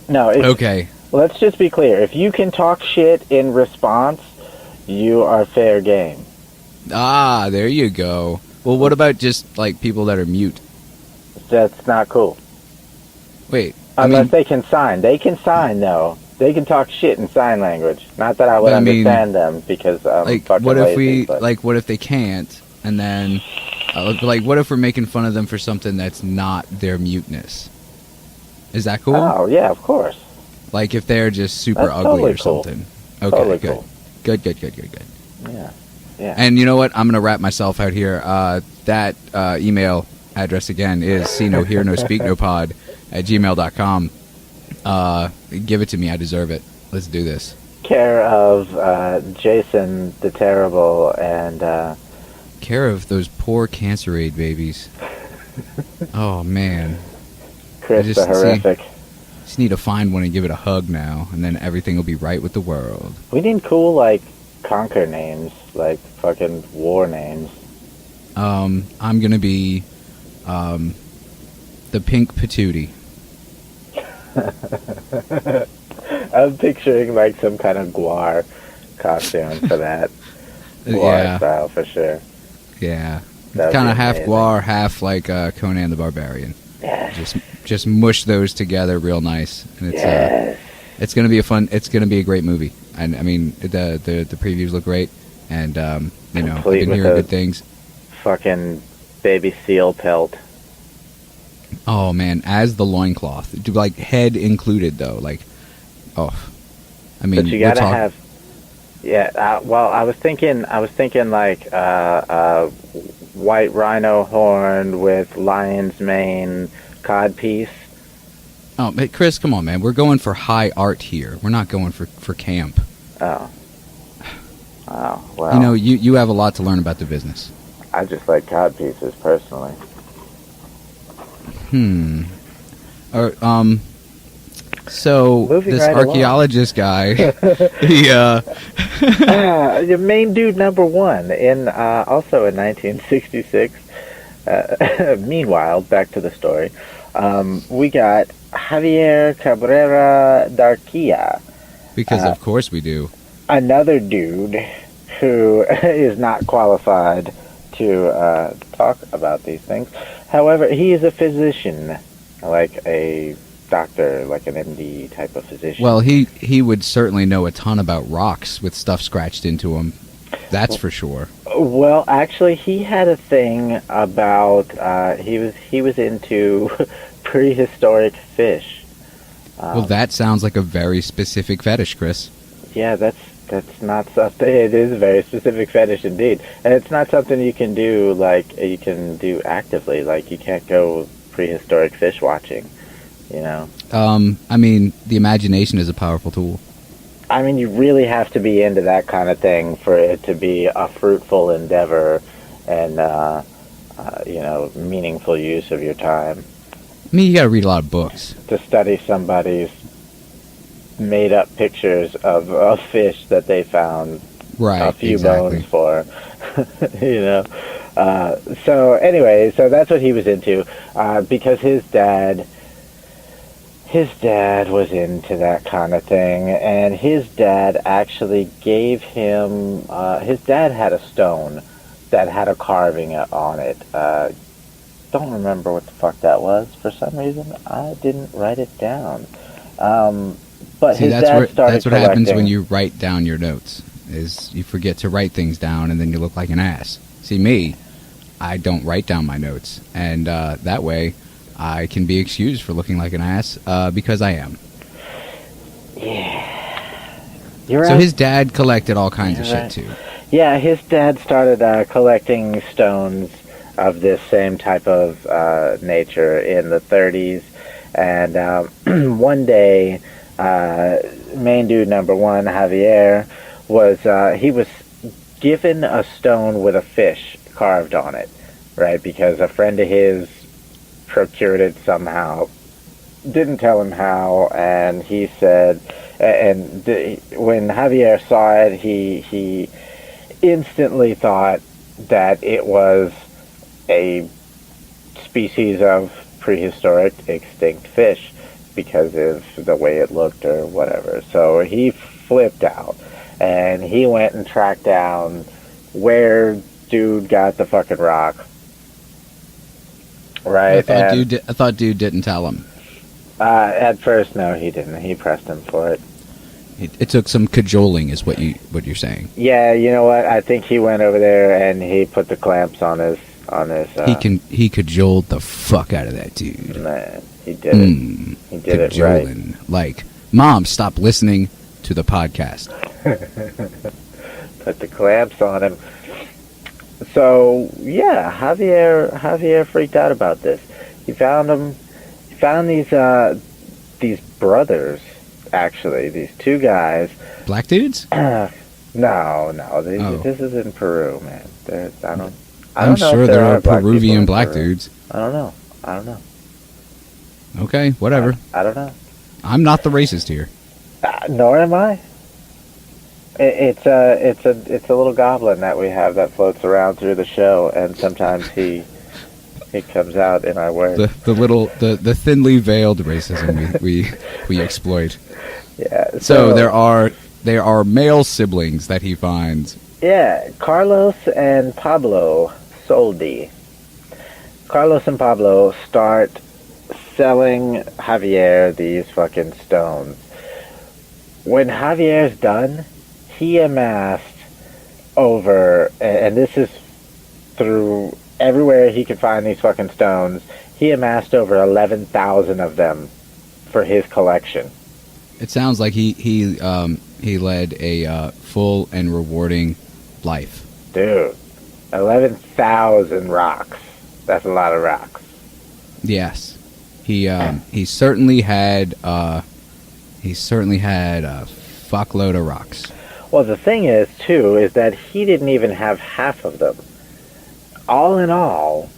[SPEAKER 3] No,
[SPEAKER 1] okay.
[SPEAKER 3] Let's just be clear. If you can talk shit in response, you are fair game.
[SPEAKER 1] Ah, there you go. Well, what about just, people that are mute?
[SPEAKER 3] That's not cool.
[SPEAKER 1] Wait.
[SPEAKER 3] Unless they can sign. They can sign, though. They can talk shit in sign language. Not that I would understand them, because I'm fucking
[SPEAKER 1] what if
[SPEAKER 3] lazy, but...
[SPEAKER 1] what if they can't, and then, what if we're making fun of them for something that's not their muteness? Is that cool?
[SPEAKER 3] Oh, yeah, of course.
[SPEAKER 1] Like if they're just super
[SPEAKER 3] that's
[SPEAKER 1] ugly
[SPEAKER 3] totally
[SPEAKER 1] or something.
[SPEAKER 3] Cool.
[SPEAKER 1] Okay,
[SPEAKER 3] totally
[SPEAKER 1] good.
[SPEAKER 3] Cool.
[SPEAKER 1] Good.
[SPEAKER 3] Yeah. Yeah.
[SPEAKER 1] And you know what? I'm going to wrap myself out here. That email address again is see no hear no speak no pod @gmail.com. Give it to me. I deserve it. Let's do this.
[SPEAKER 3] Care of Jason the Terrible and...
[SPEAKER 1] care of those poor cancer aid babies. Oh, man.
[SPEAKER 3] Chris the Horrific.
[SPEAKER 1] Just need to find one and give it a hug now, and then everything will be right with the world.
[SPEAKER 3] We need cool, conquer names, fucking war names.
[SPEAKER 1] I'm gonna be, The pink patootie.
[SPEAKER 3] I'm picturing like some kind of guar costume for that. Guar style for sure.
[SPEAKER 1] Yeah.
[SPEAKER 3] That'd
[SPEAKER 1] Kind
[SPEAKER 3] be
[SPEAKER 1] of half
[SPEAKER 3] amazing.
[SPEAKER 1] guar, half like Conan the Barbarian.
[SPEAKER 3] Yeah.
[SPEAKER 1] Just mush those together real nice, and it's
[SPEAKER 3] Yes.
[SPEAKER 1] it's gonna be a fun. It's gonna be a great movie. And I mean the previews look great, and you know, I've
[SPEAKER 3] Complete
[SPEAKER 1] been
[SPEAKER 3] with
[SPEAKER 1] hearing
[SPEAKER 3] a-
[SPEAKER 1] good things.
[SPEAKER 3] Fucking baby seal pelt.
[SPEAKER 1] Oh man, as the loincloth, like head included though. Like, oh, I mean,
[SPEAKER 3] But you
[SPEAKER 1] we're
[SPEAKER 3] gotta
[SPEAKER 1] talk-
[SPEAKER 3] have. Yeah. Well, I was thinking like white rhino horn with lion's mane codpiece.
[SPEAKER 1] Oh, but Chris, come on, man. We're going for high art here. We're not going for camp.
[SPEAKER 3] Oh. Oh well.
[SPEAKER 1] You know, you have a lot to learn about the business.
[SPEAKER 3] I just like cod pieces personally.
[SPEAKER 1] Or, so
[SPEAKER 3] Moving
[SPEAKER 1] this
[SPEAKER 3] right along.
[SPEAKER 1] archaeologist guy, he
[SPEAKER 3] The main dude number one in also in 1966. Meanwhile, back to the story. We got Javier Cabrera Darquia,
[SPEAKER 1] because of course we do.
[SPEAKER 3] another dude who is not qualified to talk about these things. However, he is a physician, like a doctor, like an MD type of physician.
[SPEAKER 1] Well, he would certainly know a ton about rocks with stuff scratched into them. That's for sure.
[SPEAKER 3] Well, actually, he had a thing about he was into prehistoric fish.
[SPEAKER 1] Well, that sounds like a very specific fetish, Chris.
[SPEAKER 3] Yeah, that's not something. It is a very specific fetish indeed, and it's not something you can do actively. Like you can't go prehistoric fish watching. You know.
[SPEAKER 1] I mean, the imagination is a powerful tool.
[SPEAKER 3] I mean, you really have to be into that kind of thing for it to be a fruitful endeavor and, meaningful use of your time.
[SPEAKER 1] I mean, you got to read a lot of books.
[SPEAKER 3] To study somebody's made-up pictures of fish that they found
[SPEAKER 1] Right,
[SPEAKER 3] a few
[SPEAKER 1] exactly.
[SPEAKER 3] bones for, you know. So anyway, so that's what he was into because his dad was into that kind of thing, and his dad actually gave him, his dad had a stone that had a carving on it. Don't remember what the fuck that was. For some reason, I didn't write it down. But
[SPEAKER 1] See,
[SPEAKER 3] his
[SPEAKER 1] that's
[SPEAKER 3] dad started
[SPEAKER 1] what happens when
[SPEAKER 3] collecting-
[SPEAKER 1] you write down your notes. Is you forget to write things down, and then you look like an ass. See, me, I don't write down my notes, and that way I can be excused for looking like an ass because I am.
[SPEAKER 3] You're
[SPEAKER 1] So
[SPEAKER 3] right.
[SPEAKER 1] his dad collected all kinds of
[SPEAKER 3] You're
[SPEAKER 1] shit
[SPEAKER 3] right.
[SPEAKER 1] too.
[SPEAKER 3] Yeah, his dad started collecting stones of this same type of nature in the 30s. And one day, main dude number one, Javier, he was given a stone with a fish carved on it, right? Because a friend of his procured it somehow, didn't tell him how, and he said, when Javier saw it, he instantly thought that it was a species of prehistoric extinct fish because of the way it looked or whatever. So he flipped out, and he went and tracked down where dude got the fucking rock. Right?
[SPEAKER 1] I thought dude didn't tell him.
[SPEAKER 3] At first, no, he didn't. He pressed him for it.
[SPEAKER 1] It took some cajoling, is what you're saying.
[SPEAKER 3] Yeah, you know what? I think he went over there and he put the clamps on his.
[SPEAKER 1] He cajoled the fuck out of that dude.
[SPEAKER 3] Man, he did it. He did it right.
[SPEAKER 1] Cajoling. Like, Mom, stop listening to the podcast.
[SPEAKER 3] Put the clamps on him. So yeah, Javier freaked out about this. He found him. He found these brothers. Actually, these two guys.
[SPEAKER 1] Black dudes?
[SPEAKER 3] No.
[SPEAKER 1] Oh.
[SPEAKER 3] This is in Peru, man. I
[SPEAKER 1] I'm
[SPEAKER 3] don't know
[SPEAKER 1] sure
[SPEAKER 3] if
[SPEAKER 1] there are
[SPEAKER 3] black people
[SPEAKER 1] Peruvian
[SPEAKER 3] in
[SPEAKER 1] black
[SPEAKER 3] Peru.
[SPEAKER 1] dudes.
[SPEAKER 3] I don't know.
[SPEAKER 1] Okay, whatever.
[SPEAKER 3] I don't know.
[SPEAKER 1] I'm not the racist here.
[SPEAKER 3] Nor am I. It's a little goblin that we have that floats around through the show, and sometimes he It comes out in our words.
[SPEAKER 1] The thinly veiled racism we exploit.
[SPEAKER 3] Yeah.
[SPEAKER 1] So there are male siblings that he finds.
[SPEAKER 3] Yeah, Carlos and Pablo Soldi. Carlos and Pablo start selling Javier these fucking stones. When Javier's done, he amassed over, and this is through everywhere he could find these fucking stones, he amassed over 11,000 of them for his collection.
[SPEAKER 1] It sounds like he led a full and rewarding life.
[SPEAKER 3] Dude, 11,000 rocks. That's a lot of rocks.
[SPEAKER 1] Yes, he certainly had a fuckload of rocks.
[SPEAKER 3] Well, the thing is, too, is that he didn't even have half of them. All in all,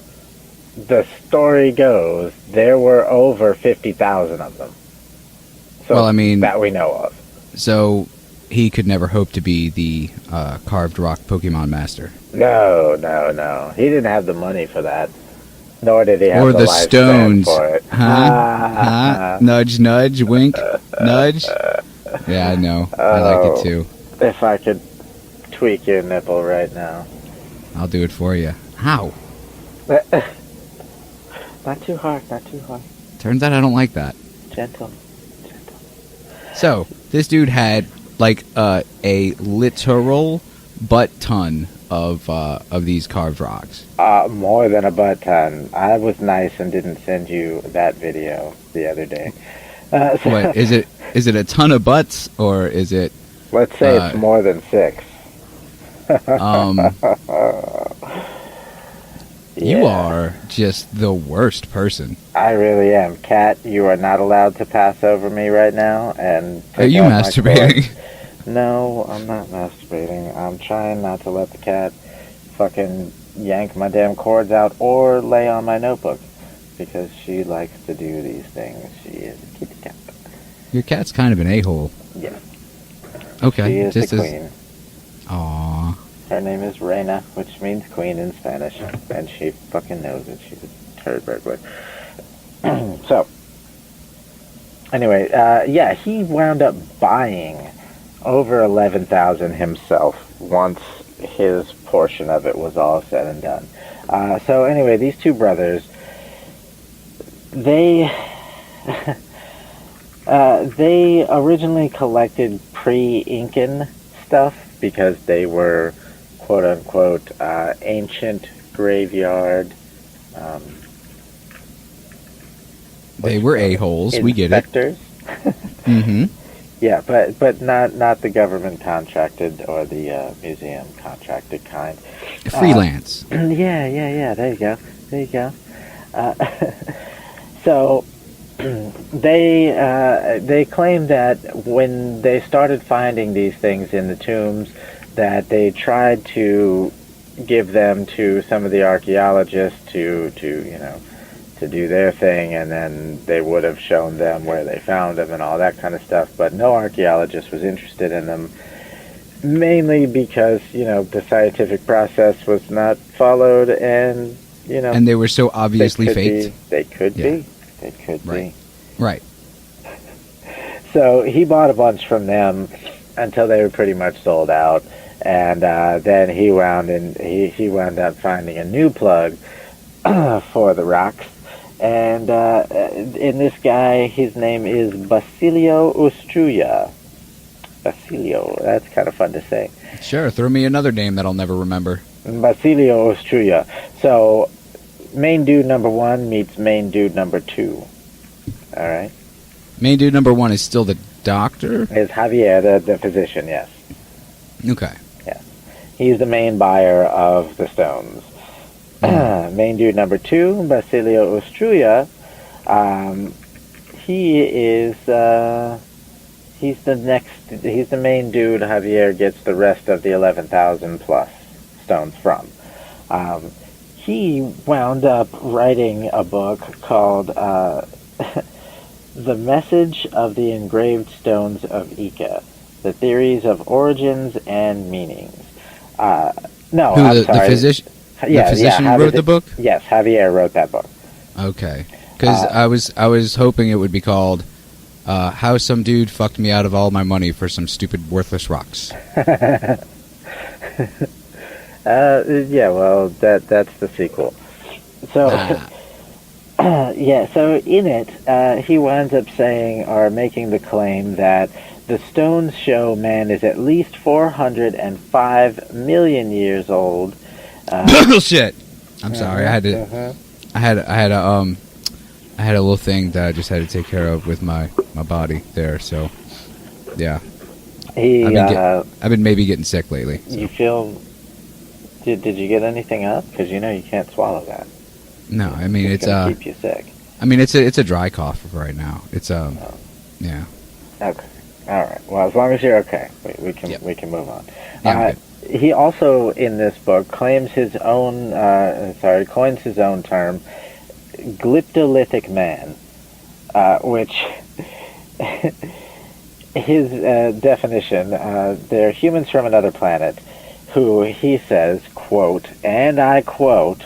[SPEAKER 3] the story goes, there were over 50,000 of them. So,
[SPEAKER 1] well, I mean,
[SPEAKER 3] that we know of.
[SPEAKER 1] So he could never hope to be the carved rock Pokemon master.
[SPEAKER 3] No. He didn't have the money for that. Nor did he have
[SPEAKER 1] or the
[SPEAKER 3] lifespan
[SPEAKER 1] stones.
[SPEAKER 3] For it.
[SPEAKER 1] Huh? Nudge, nudge, wink, nudge. Yeah, I know. I like it too.
[SPEAKER 3] If I could tweak your nipple right now.
[SPEAKER 1] I'll do it for you. How?
[SPEAKER 3] Not too hard, not too hard.
[SPEAKER 1] Turns out I don't like that.
[SPEAKER 3] Gentle.
[SPEAKER 1] So, this dude had like a literal butt ton of these carved rocks.
[SPEAKER 3] More than a butt ton. I was nice and didn't send you that video the other day.
[SPEAKER 1] What is it? Is it a ton of butts or is it?
[SPEAKER 3] Let's say it's more than 6.
[SPEAKER 1] You are just the worst person.
[SPEAKER 3] I really am. Cat, you are not allowed to pass over me right now. And
[SPEAKER 1] are you masturbating?
[SPEAKER 3] No, I'm not masturbating. I'm trying not to let the cat fucking yank my damn cords out or lay on my notebook. Because she likes to do these things. She is a kitty cat.
[SPEAKER 1] Your cat's kind of an a-hole.
[SPEAKER 3] Yeah.
[SPEAKER 1] Okay.
[SPEAKER 3] She is the queen.
[SPEAKER 1] Aww.
[SPEAKER 3] Her name is Reina, which means queen in Spanish. And she fucking knows it. She's a turd burglar. So, anyway, yeah, he wound up buying over 11,000 himself once his portion of it was all said and done. So anyway, these two brothers, they originally collected pre-Incan stuff because they were quote-unquote ancient graveyard
[SPEAKER 1] they were a-holes, we get it. Mm-hmm.
[SPEAKER 3] Yeah, but not the government contracted or the museum contracted kind.
[SPEAKER 1] Freelance.
[SPEAKER 3] Yeah. There you go. So they claim that when they started finding these things in the tombs, that they tried to give them to some of the archaeologists to do their thing, and then they would have shown them where they found them and all that kind of stuff, but no archaeologist was interested in them, mainly because, the scientific process was not followed, and,
[SPEAKER 1] And they were so obviously faked?
[SPEAKER 3] They could be.
[SPEAKER 1] Right.
[SPEAKER 3] So he bought a bunch from them until they were pretty much sold out, and then he wound up finding a new plug for the rocks. And in this guy, his name is Basilio Ustruya. Basilio, that's kind of fun to say.
[SPEAKER 1] Sure, throw me another name that I'll never remember.
[SPEAKER 3] Basilio Ustruya. So, main dude number 1 meets main dude number 2. All right?
[SPEAKER 1] Main dude number 1 is still the doctor?
[SPEAKER 3] Is Javier, the physician, yes.
[SPEAKER 1] Okay.
[SPEAKER 3] Yeah. He's the main buyer of the stones. Main dude number 2, Basilio Ustruya, he's the main dude Javier gets the rest of the 11,000 plus stones from. He wound up writing a book called The Message of the Engraved Stones of Ica, The Theories of Origins and Meanings. I'm sorry.
[SPEAKER 1] The physician?
[SPEAKER 3] Yeah,
[SPEAKER 1] physician who wrote the book?
[SPEAKER 3] Yes, Javier wrote that book.
[SPEAKER 1] Okay. Because I was hoping it would be called How Some Dude Fucked Me Out of All My Money for Some Stupid Worthless Rocks.
[SPEAKER 3] Yeah, well, that's the sequel. So, yeah, so in it, he winds up saying, or making the claim that the stones show man is at least 405 million years old.
[SPEAKER 1] Bullshit. I'm sorry. I had a little thing that I just had to take care of with my body there. So, yeah. I've been maybe getting sick lately. So.
[SPEAKER 3] You feel? Did you get anything up? Because you can't swallow that.
[SPEAKER 1] No, I mean it's
[SPEAKER 3] gonna keep you sick.
[SPEAKER 1] I mean it's a dry cough right now. It's yeah.
[SPEAKER 3] Okay. All right. Well, as long as you're okay, we can move on.
[SPEAKER 1] Yeah,
[SPEAKER 3] he also in this book claims his own coins his own term, glyptolithic man, which his definition, they're humans from another planet who, he says, quote, and I quote,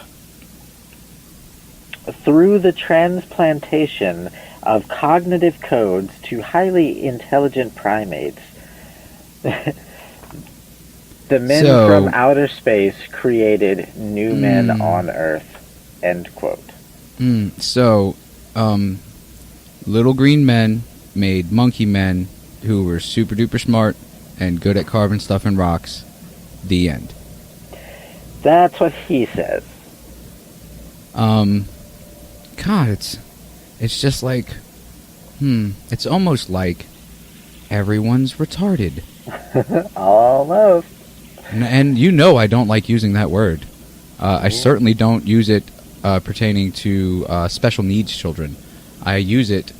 [SPEAKER 3] through the transplantation of cognitive codes to highly intelligent primates, the men from outer space created new men on Earth, end quote.
[SPEAKER 1] So, little green men made monkey men who were super duper smart and good at carving stuff in rocks. The end.
[SPEAKER 3] That's what he says.
[SPEAKER 1] God, it's just like, it's almost like everyone's retarded.
[SPEAKER 3] Almost.
[SPEAKER 1] And I don't like using that word. I certainly don't use it pertaining to special needs children. I use it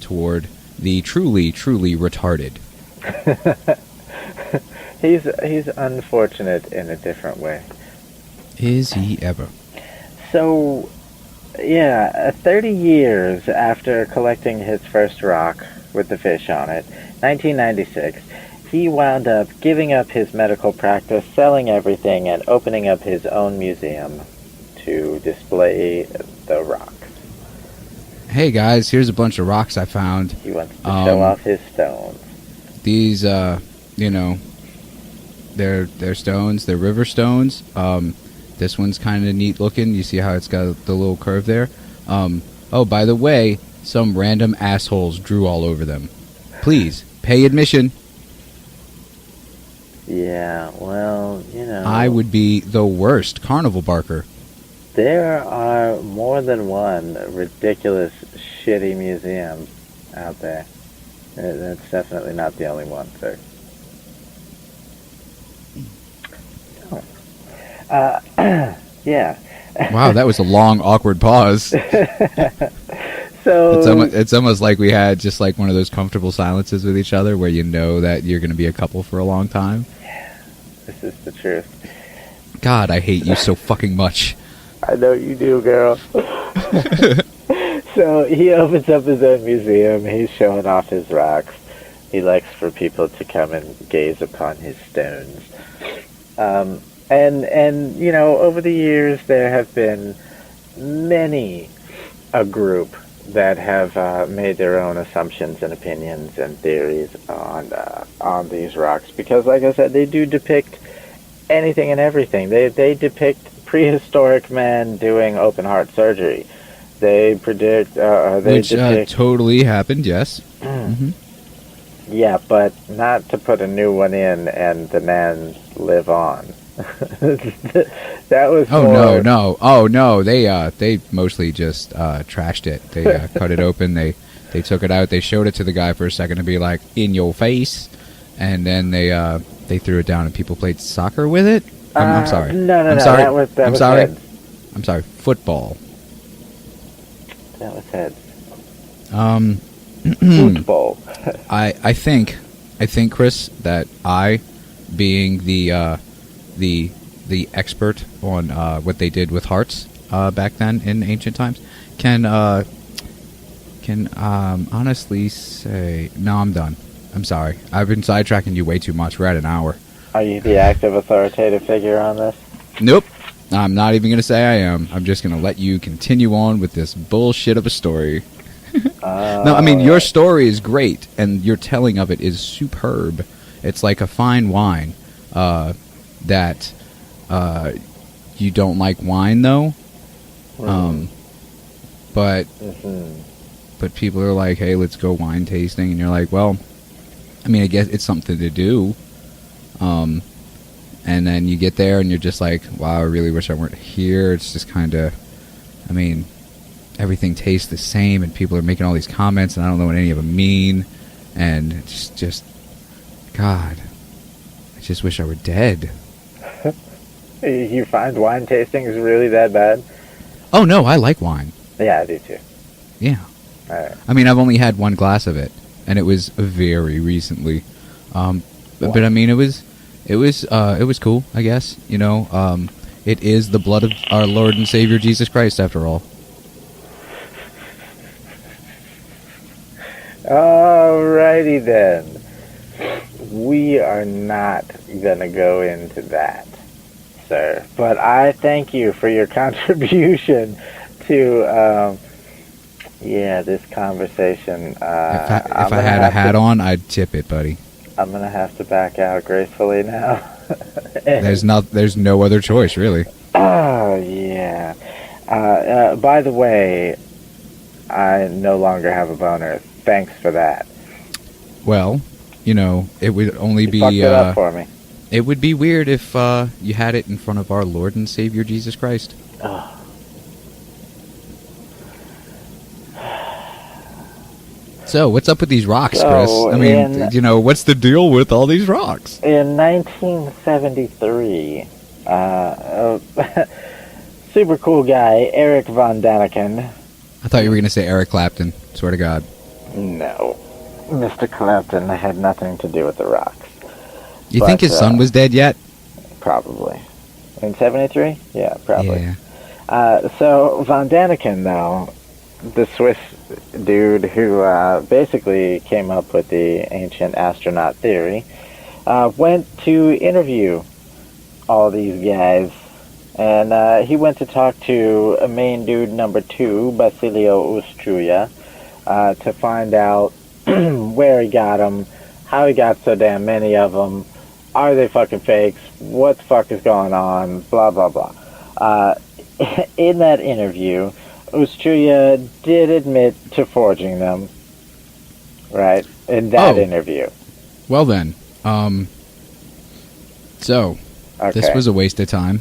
[SPEAKER 1] toward the truly, truly retarded.
[SPEAKER 3] He's unfortunate in a different way.
[SPEAKER 1] Is he ever?
[SPEAKER 3] So, yeah, 30 years after collecting his first rock with the fish on it, 1996, he wound up giving up his medical practice, selling everything, and opening up his own museum to display the rock.
[SPEAKER 1] Hey guys, here's a bunch of rocks I found.
[SPEAKER 3] He wants to show off his stones.
[SPEAKER 1] These, they're stones. They're river stones. This one's kind of neat looking. You see how it's got the little curve there? Oh, by the way, some random assholes drew all over them. Please, pay admission.
[SPEAKER 3] Yeah, well,
[SPEAKER 1] I would be the worst carnival barker.
[SPEAKER 3] There are more than one ridiculous, shitty museum out there. That's definitely not the only one, sir. Yeah.
[SPEAKER 1] Wow, that was a long, awkward pause.
[SPEAKER 3] So
[SPEAKER 1] it's almost like we had just like one of those comfortable silences with each other where you know that you're going to be a couple for a long time.
[SPEAKER 3] Yeah, this is the truth.
[SPEAKER 1] God, I hate you so fucking much.
[SPEAKER 3] I know you do, girl. So he opens up his own museum. He's showing off his rocks. He likes for people to come and gaze upon his stones. And over the years there have been many a group that have made their own assumptions and opinions and theories on these rocks, because, like I said, they do depict anything and everything. They depict prehistoric men doing open heart surgery. They predict
[SPEAKER 1] which totally happened. Yes. Mm-hmm.
[SPEAKER 3] Yeah, but not to put a new one in and the man live on. That was no. They mostly just trashed it. They cut it open. They took it out. They showed it to the guy for a second to be like, in your face, and then they threw it down and people played soccer with it. I'm sorry. No.
[SPEAKER 1] I'm sorry.
[SPEAKER 3] That was
[SPEAKER 1] sorry.
[SPEAKER 3] heads.
[SPEAKER 1] I'm sorry. Football.
[SPEAKER 3] That was heads. Football.
[SPEAKER 1] I think Chris, that I, being the expert on what they did with hearts back then in ancient times, can honestly say, no, I'm done. I'm sorry. I've been sidetracking you way too much. We're at an hour.
[SPEAKER 3] Are you the active authoritative figure on this?
[SPEAKER 1] Nope. I'm not even going to say I am. I'm just going to let you continue on with this bullshit of a story. No, I mean, your story is great, and your telling of it is superb. It's like a fine wine that you don't like wine, though. But people are like, hey, let's go wine tasting. And you're like, well, I mean, I guess it's something to do. And then you get there and you're just like, wow, I really wish I weren't here. It's just kind of, I mean, everything tastes the same and people are making all these comments and I don't know what any of them mean. And it's just God, I just wish I were dead.
[SPEAKER 3] You find wine tasting is really that bad?
[SPEAKER 1] Oh, no, I like wine.
[SPEAKER 3] Yeah, I do too.
[SPEAKER 1] Yeah.
[SPEAKER 3] All right.
[SPEAKER 1] I mean, I've only had one glass of it, and it was very recently. But I mean, it was cool, I guess. You know, it is the blood of our Lord and Savior Jesus Christ, after all.
[SPEAKER 3] Alrighty then. We are not gonna go into that, sir. But I thank you for your contribution to, this conversation.
[SPEAKER 1] If I had a hat on, I'd tip it, buddy.
[SPEAKER 3] I'm gonna have to back out gracefully now.
[SPEAKER 1] There's no other choice, really.
[SPEAKER 3] Oh yeah. By the way, I no longer have a boner. Thanks for that.
[SPEAKER 1] Well, you know, it would only be.
[SPEAKER 3] Fucked it up for me.
[SPEAKER 1] It would be weird if you had it in front of our Lord and Savior Jesus Christ.
[SPEAKER 3] Oh.
[SPEAKER 1] So, what's up with these rocks, Chris? I mean, you know, what's the deal with all these rocks?
[SPEAKER 3] In 1973, super cool guy, Eric Von Daniken.
[SPEAKER 1] I thought you were going to say Eric Clapton. Swear to God.
[SPEAKER 3] No. Mr. Clapton had nothing to do with the rocks.
[SPEAKER 1] You think his son was dead yet?
[SPEAKER 3] Probably. In 73? Yeah, probably.
[SPEAKER 1] Yeah.
[SPEAKER 3] So, Von Daniken, though, the Swiss dude who basically came up with the ancient astronaut theory, went to interview all these guys. And he went to talk to a main dude number 2, Basilio Ustruya, to find out where he got them, how he got so damn many of them, are they fucking fakes, what the fuck is going on, blah, blah, blah. In that interview, Ustruya did admit to forging them, right, in that interview.
[SPEAKER 1] Well then, so, this was a waste of time.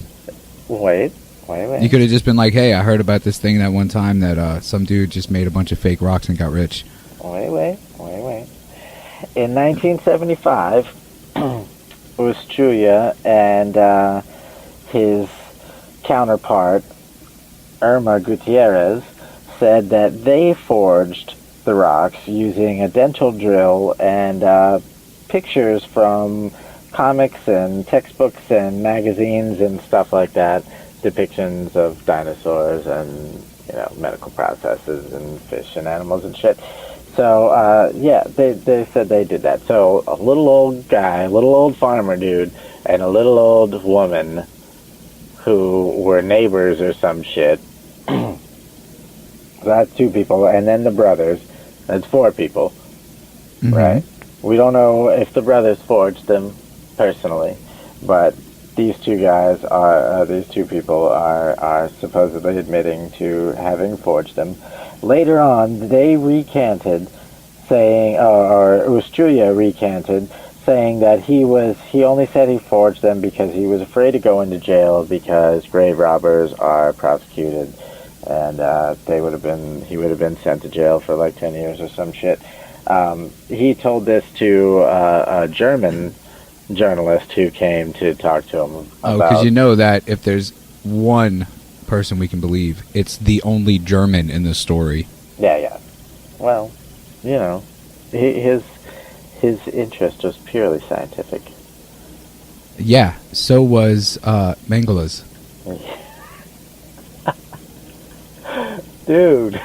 [SPEAKER 3] Wait.
[SPEAKER 1] You could have just been like, hey, I heard about this thing that one time that some dude just made a bunch of fake rocks and got rich.
[SPEAKER 3] Wait. In 1975, Ustruya and his counterpart, Irma Gutierrez, said that they forged the rocks using a dental drill and pictures from comics and textbooks and magazines and stuff like that, depictions of dinosaurs and, you know, medical processes and fish and animals and shit. So, they said they did that. So, a little old guy, a little old farmer dude, and a little old woman who were neighbors or some shit. That's 2 people. And then the brothers. That's 4 people. Mm-hmm. Right? We don't know if the brothers forged them personally, but these 2 guys these 2 people are supposedly admitting to having forged them. Later on, they recanted, saying, or Ustruya recanted, saying that he only said he forged them because he was afraid to go into jail because grave robbers are prosecuted, and he would have been sent to jail for like 10 years or some shit. He told this to a German journalist who came to talk to him about...
[SPEAKER 1] because you know that if there's one person we can believe, it's the only German in the story.
[SPEAKER 3] Yeah. Well, you know, his interest was purely scientific.
[SPEAKER 1] Yeah, so was Mengele's.
[SPEAKER 3] Dude.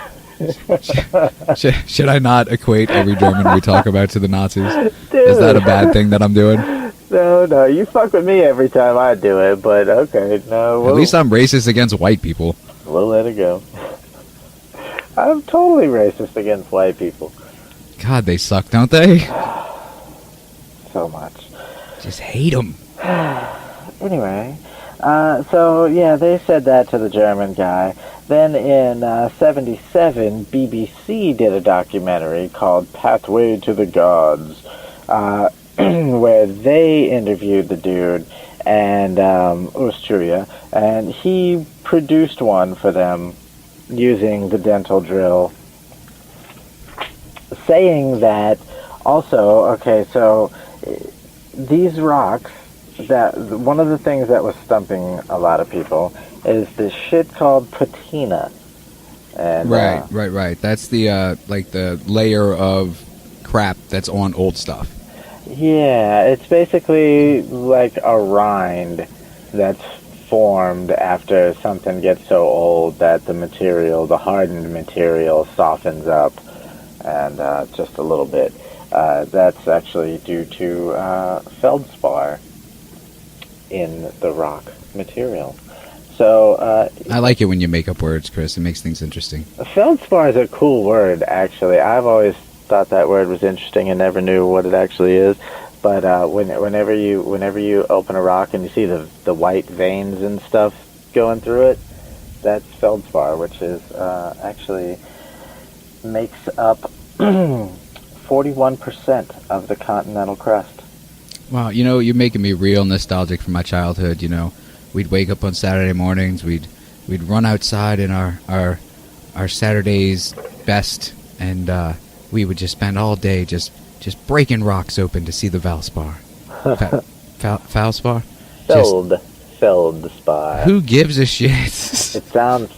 [SPEAKER 1] Should I not equate every German we talk about to the Nazis?
[SPEAKER 3] Dude.
[SPEAKER 1] Is that a bad thing that I'm doing?
[SPEAKER 3] No, you fuck with me every time I do it, but okay, no.
[SPEAKER 1] At least I'm racist against white people.
[SPEAKER 3] We'll let it go. I'm totally racist against white people.
[SPEAKER 1] God, they suck, don't they?
[SPEAKER 3] So much.
[SPEAKER 1] Just hate them.
[SPEAKER 3] Anyway, so yeah, they said that to the German guy. Then in '77, BBC did a documentary called Pathway to the Gods, where they interviewed the dude and Ustruya, and he produced one for them using the dental drill, saying that also, okay, so these rocks, that one of the things that was stumping a lot of people is this shit called patina. And,
[SPEAKER 1] right. That's the like the layer of crap that's on old stuff.
[SPEAKER 3] Yeah, it's basically like a rind that's formed after something gets so old that the material, the hardened material, softens up and just a little bit. That's actually due to feldspar in the rock material. So
[SPEAKER 1] I like it when you make up words, Chris. It makes things interesting.
[SPEAKER 3] feldspar is a cool word, actually. I've always thought that word was interesting and never knew what it actually is. But whenever you open a rock and you see the white veins and stuff going through it, that's feldspar, which is actually makes up 41% of the continental crust.
[SPEAKER 1] Wow, you're making me real nostalgic for my childhood. We'd wake up on Saturday mornings. We'd run outside in our Saturday's best, and we would just spend all day just breaking rocks open to see the Valspar. Valspar?
[SPEAKER 3] Feldspar.
[SPEAKER 1] Who gives a shit?
[SPEAKER 3] It sounds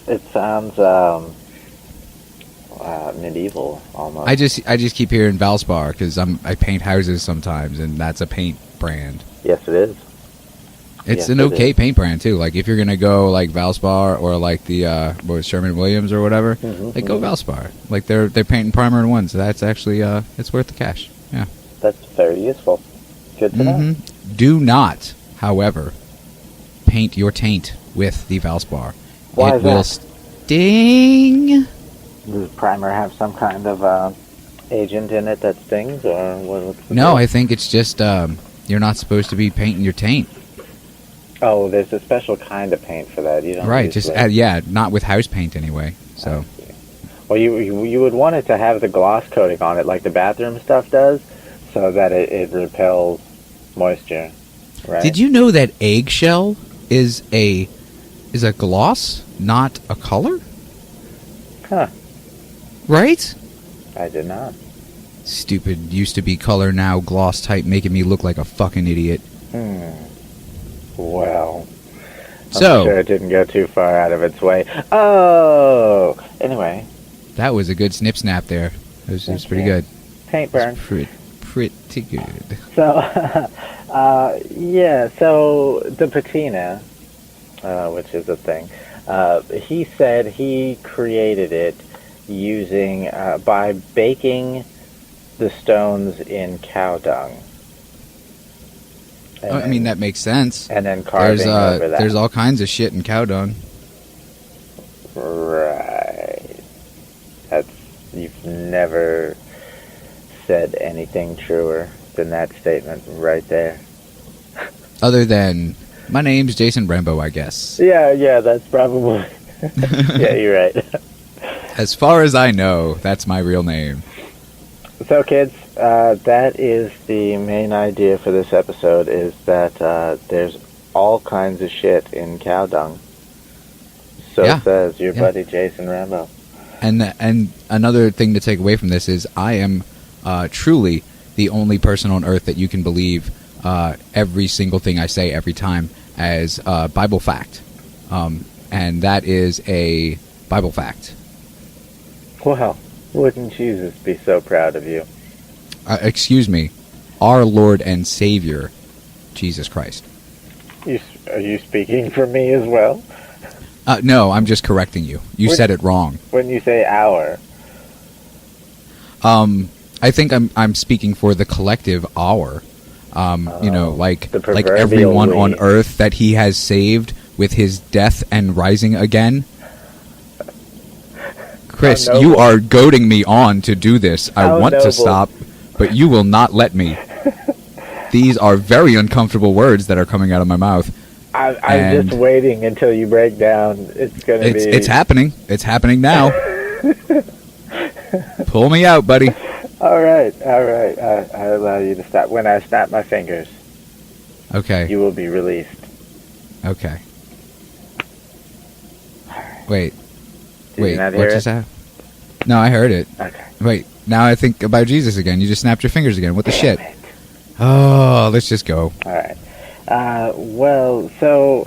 [SPEAKER 3] medieval almost.
[SPEAKER 1] I just keep hearing Valspar because I paint houses sometimes, and that's a paint brand.
[SPEAKER 3] Yes, it is.
[SPEAKER 1] It's an okay paint brand too. Like if you're gonna go like Valspar or like the Sherman-Williams or whatever, go Valspar. Like they're painting primer and ones. So that's actually it's worth the cash. Yeah.
[SPEAKER 3] That's very useful. Good to know.
[SPEAKER 1] Do not, however, paint your taint with the Valspar.
[SPEAKER 3] Why
[SPEAKER 1] it
[SPEAKER 3] is
[SPEAKER 1] will
[SPEAKER 3] that?
[SPEAKER 1] sting.
[SPEAKER 3] Does primer have some kind of agent in it that stings, or what's the
[SPEAKER 1] No,
[SPEAKER 3] deal?
[SPEAKER 1] I think it's just you're not supposed to be painting your taint.
[SPEAKER 3] Oh, there's a special kind of paint for that. You don't
[SPEAKER 1] Right,
[SPEAKER 3] use
[SPEAKER 1] just
[SPEAKER 3] the-
[SPEAKER 1] not with house paint anyway. So
[SPEAKER 3] Well, you would want it to have the gloss coating on it, like the bathroom stuff does, so that it repels moisture. Right?
[SPEAKER 1] did you know that eggshell is a gloss, not a color?
[SPEAKER 3] Huh.
[SPEAKER 1] Right?
[SPEAKER 3] I did not.
[SPEAKER 1] Stupid used to be color, now gloss type, making me look like a fucking idiot.
[SPEAKER 3] Well, I'm
[SPEAKER 1] So
[SPEAKER 3] sure it didn't go too far out of its way. Oh, anyway,
[SPEAKER 1] that was a good snip snap there. It was pretty good.
[SPEAKER 3] paint burn.
[SPEAKER 1] Pretty good.
[SPEAKER 3] So, yeah, so the patina, which is a thing, he said he created it using, by baking the stones in cow dung. And
[SPEAKER 1] I mean, that makes sense.
[SPEAKER 3] and then carving over that.
[SPEAKER 1] There's all kinds of shit in cow dung.
[SPEAKER 3] Right. You've never said anything truer than that statement right there.
[SPEAKER 1] Other than, my name's Jason Rambo, I guess.
[SPEAKER 3] Yeah, that's probably... yeah, you're right.
[SPEAKER 1] As far as I know, that's my real name.
[SPEAKER 3] So, kids, that is the main idea for this episode, is that there's all kinds of shit in cow dung. So says your buddy Jason Rambo.
[SPEAKER 1] And another thing to take away from this is I am truly the only person on earth that you can believe every single thing I say every time as Bible fact. And that is a Bible fact.
[SPEAKER 3] Well, wouldn't Jesus be so proud of you?
[SPEAKER 1] Excuse me, our Lord and Savior, Jesus Christ.
[SPEAKER 3] Are you speaking for me as well?
[SPEAKER 1] No, I'm just correcting you. You said it wrong.
[SPEAKER 3] When you say our.
[SPEAKER 1] I think I'm speaking for the collective our. Like
[SPEAKER 3] the
[SPEAKER 1] like
[SPEAKER 3] proverbial
[SPEAKER 1] everyone on
[SPEAKER 3] we.
[SPEAKER 1] Earth that he has saved with his death and rising again. Chris,
[SPEAKER 3] How noble.
[SPEAKER 1] you are goading me on to do this. I
[SPEAKER 3] How
[SPEAKER 1] want
[SPEAKER 3] noble.
[SPEAKER 1] to stop, but you will not let me. These are very uncomfortable words that are coming out of my mouth.
[SPEAKER 3] I'm
[SPEAKER 1] And
[SPEAKER 3] just waiting until you break down. It's gonna be.
[SPEAKER 1] It's happening. It's happening now. Pull me out, buddy.
[SPEAKER 3] All right. I allow you to stop. When I snap my fingers,
[SPEAKER 1] Okay.
[SPEAKER 3] you will be released.
[SPEAKER 1] Okay. Wait.
[SPEAKER 3] Did
[SPEAKER 1] Wait.
[SPEAKER 3] you not hear
[SPEAKER 1] What
[SPEAKER 3] it?
[SPEAKER 1] just happened? No, I heard it.
[SPEAKER 3] Okay.
[SPEAKER 1] Wait. Now I think about Jesus again. You just snapped your fingers again. What the shit?
[SPEAKER 3] Damn it.
[SPEAKER 1] Oh, let's just go.
[SPEAKER 3] All right. Well, so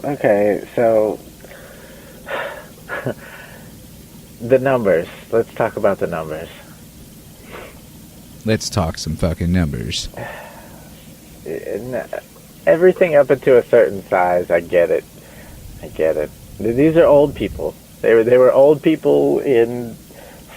[SPEAKER 3] the numbers. Let's talk about the numbers.
[SPEAKER 1] Let's talk some fucking numbers.
[SPEAKER 3] Everything up into a certain size, I get it. These are old people. They were old people in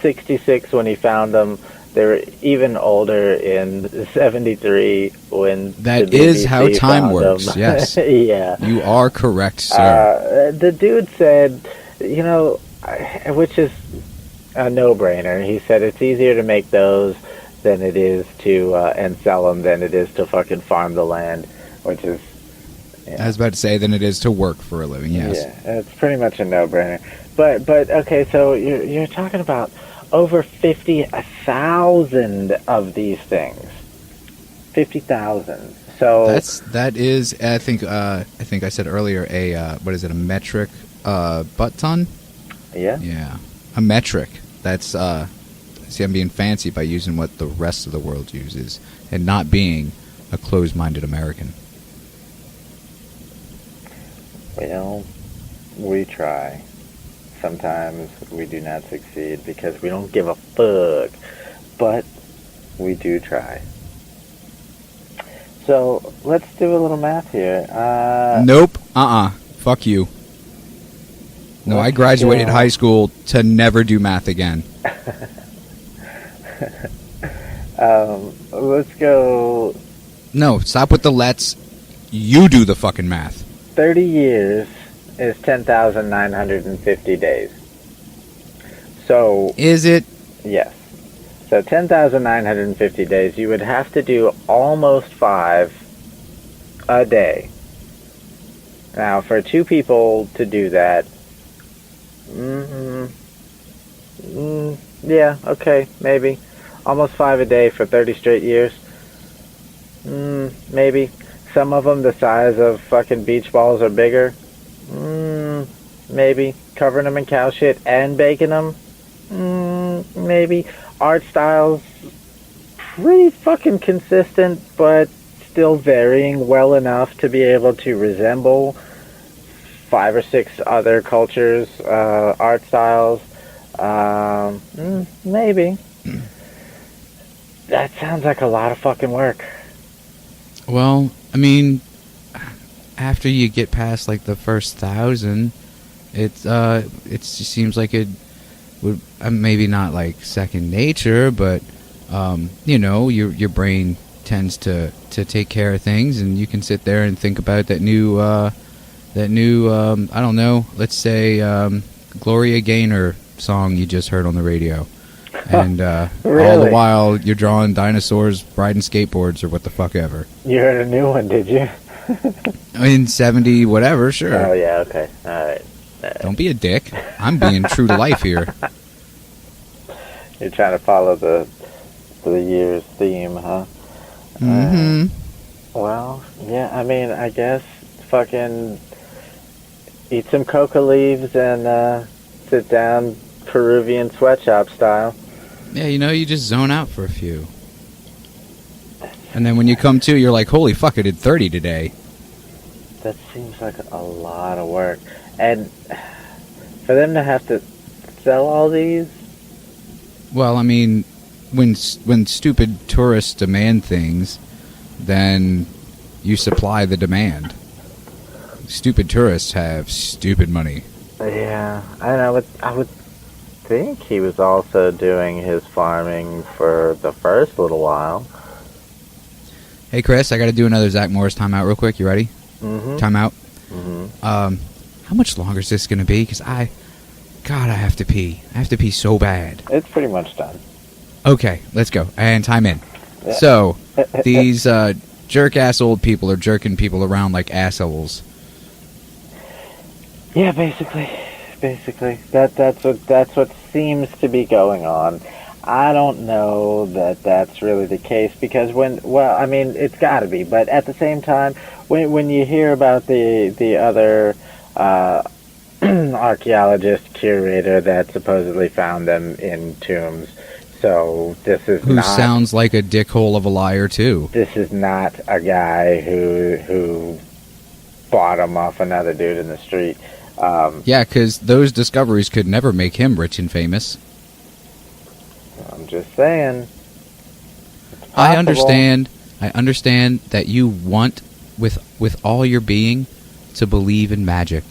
[SPEAKER 3] '66 when he found them. They were even older in '73 when
[SPEAKER 1] That
[SPEAKER 3] the
[SPEAKER 1] is
[SPEAKER 3] BBC
[SPEAKER 1] how time
[SPEAKER 3] found
[SPEAKER 1] works,
[SPEAKER 3] them.
[SPEAKER 1] yes.
[SPEAKER 3] Yeah.
[SPEAKER 1] You are correct, sir.
[SPEAKER 3] The dude said, which is a no-brainer. He said it's easier to make those than it is to and sell them than it is to fucking farm the land, which is. Yeah.
[SPEAKER 1] I was about to say than it is to work for a living, yes.
[SPEAKER 3] Yeah, it's pretty much a no-brainer. But okay, so you're talking about over 50,000 of these things. 50,000. So
[SPEAKER 1] that is I think I said earlier a metric butt ton?
[SPEAKER 3] yeah.
[SPEAKER 1] Yeah. A metric. That's see, I'm being fancy by using what the rest of the world uses and not being a closed-minded American.
[SPEAKER 3] Well, we try. Sometimes we do not succeed because we don't give a fuck. But we do try. So let's do a little math here.
[SPEAKER 1] Nope. Fuck you. No, I graduated high school to never do math again.
[SPEAKER 3] Let's go.
[SPEAKER 1] No, stop with the let's. You do the fucking math.
[SPEAKER 3] 30 years is 10,950 days. So,
[SPEAKER 1] Is it?
[SPEAKER 3] yes. So 10,950 days, you would have to do almost 5 a day. Now, for 2 people to do that, yeah, okay, maybe. Almost 5 a day for 30 straight years. Maybe. Some of them the size of fucking beach balls or bigger. Maybe. Covering them in cow shit and baking them. Maybe. Art styles, pretty fucking consistent, but still varying well enough to be able to resemble 5 or 6 other cultures' art styles. Maybe. That sounds like a lot of fucking work.
[SPEAKER 1] Well, I mean, after you get past like the first 1,000, it just seems like it would maybe not like second nature, but your brain tends to take care of things, and you can sit there and think about that new I don't know, let's say Gloria Gaynor song you just heard on the radio. And
[SPEAKER 3] Really?
[SPEAKER 1] all the while you're drawing dinosaurs riding skateboards or what the fuck ever.
[SPEAKER 3] You heard a new one, did you?
[SPEAKER 1] In 70 whatever, sure.
[SPEAKER 3] Oh, yeah, okay. All right.
[SPEAKER 1] Don't be a dick. I'm being true to life here.
[SPEAKER 3] You're trying to follow the year's theme, huh?
[SPEAKER 1] Mm-hmm.
[SPEAKER 3] Well, yeah, I mean, I guess fucking eat some coca leaves and sit down Peruvian sweatshop style.
[SPEAKER 1] Yeah, you just zone out for a few. And then when you come to, you're like, holy fuck, I did 30 today.
[SPEAKER 3] That seems like a lot of work. And for them to have to sell all these?
[SPEAKER 1] Well, I mean, when stupid tourists demand things, then you supply the demand. Stupid tourists have stupid money.
[SPEAKER 3] Yeah, I would think he was also doing his farming for the first little while.
[SPEAKER 1] Hey, Chris, I got to do another Zach Morris timeout real quick. You ready?
[SPEAKER 3] Mm-hmm.
[SPEAKER 1] Timeout.
[SPEAKER 3] Mm-hmm.
[SPEAKER 1] How much longer is this going to be? Because I have to pee. I have to pee so bad.
[SPEAKER 3] It's pretty much done.
[SPEAKER 1] Okay, let's go. And time in.
[SPEAKER 3] Yeah.
[SPEAKER 1] So, these jerk-ass old people are jerking people around like assholes.
[SPEAKER 3] Yeah, basically. That's what seems to be going on. I don't know that that's really the case because it's got to be. But at the same time, when you hear about the other archaeologist curator that supposedly found them in tombs, so this is
[SPEAKER 1] who sounds like a dickhole of a liar too.
[SPEAKER 3] This is not a guy who bought them off another dude in the street.
[SPEAKER 1] Yeah, because those discoveries could never make him rich and famous.
[SPEAKER 3] I'm just saying.
[SPEAKER 1] I understand that you want, with all your being, to believe in magic.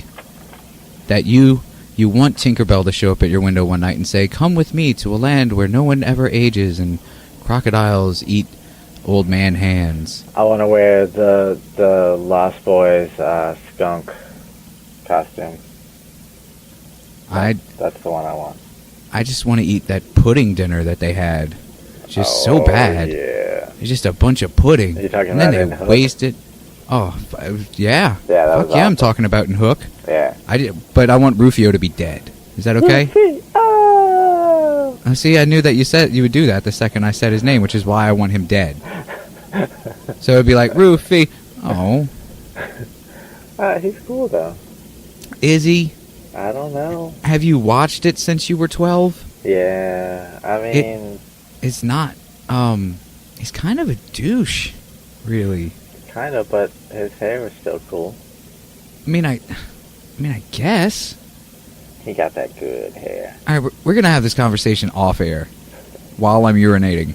[SPEAKER 1] That you want Tinkerbell to show up at your window one night and say, "Come with me to a land where no one ever ages and crocodiles eat old man hands."
[SPEAKER 3] I want to wear the Lost Boys skunk costume. That's the one I want.
[SPEAKER 1] I just want to eat that pudding dinner that they had. Just so bad.
[SPEAKER 3] Yeah.
[SPEAKER 1] It's just a bunch of pudding.
[SPEAKER 3] You're talking
[SPEAKER 1] and
[SPEAKER 3] about
[SPEAKER 1] then they waste it. Oh, yeah.
[SPEAKER 3] Yeah, that was
[SPEAKER 1] Fuck yeah, I'm
[SPEAKER 3] awesome.
[SPEAKER 1] talking about in Hook.
[SPEAKER 3] Yeah.
[SPEAKER 1] But I want Rufio to be dead. Is that okay?
[SPEAKER 3] Oh!
[SPEAKER 1] See, I knew that you said you would do that the second I said his name, which is why I want him dead. So it'd be like, Rufy. Oh.
[SPEAKER 3] He's cool, though.
[SPEAKER 1] Is he?
[SPEAKER 3] I don't know.
[SPEAKER 1] Have you watched it since you were 12?
[SPEAKER 3] Yeah, I mean...
[SPEAKER 1] It's not, he's kind of a douche, really.
[SPEAKER 3] Kind of, but his hair was still cool.
[SPEAKER 1] I mean, I guess.
[SPEAKER 3] He got that good hair.
[SPEAKER 1] All right, we're gonna have this conversation off air while I'm urinating.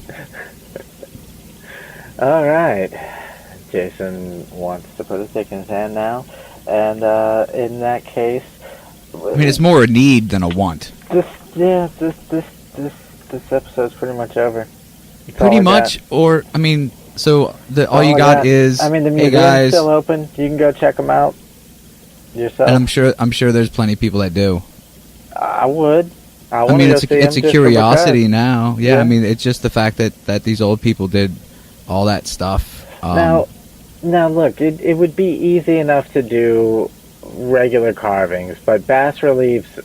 [SPEAKER 3] All right. Jason wants to put his dick in his hand now, and in that case...
[SPEAKER 1] I mean, it's more a need than a want.
[SPEAKER 3] This episode's pretty much over. That's
[SPEAKER 1] Pretty much, or, I mean, so all you got is,
[SPEAKER 3] I mean, the
[SPEAKER 1] hey
[SPEAKER 3] museum's
[SPEAKER 1] guys,
[SPEAKER 3] still open. You can go check them out yourself.
[SPEAKER 1] and I'm sure there's plenty of people that do.
[SPEAKER 3] I would.
[SPEAKER 1] I mean, it's a curiosity now. Yeah, I mean, it's just the fact that these old people did all that stuff.
[SPEAKER 3] Now look, it would be easy enough to do regular carvings, but bas reliefs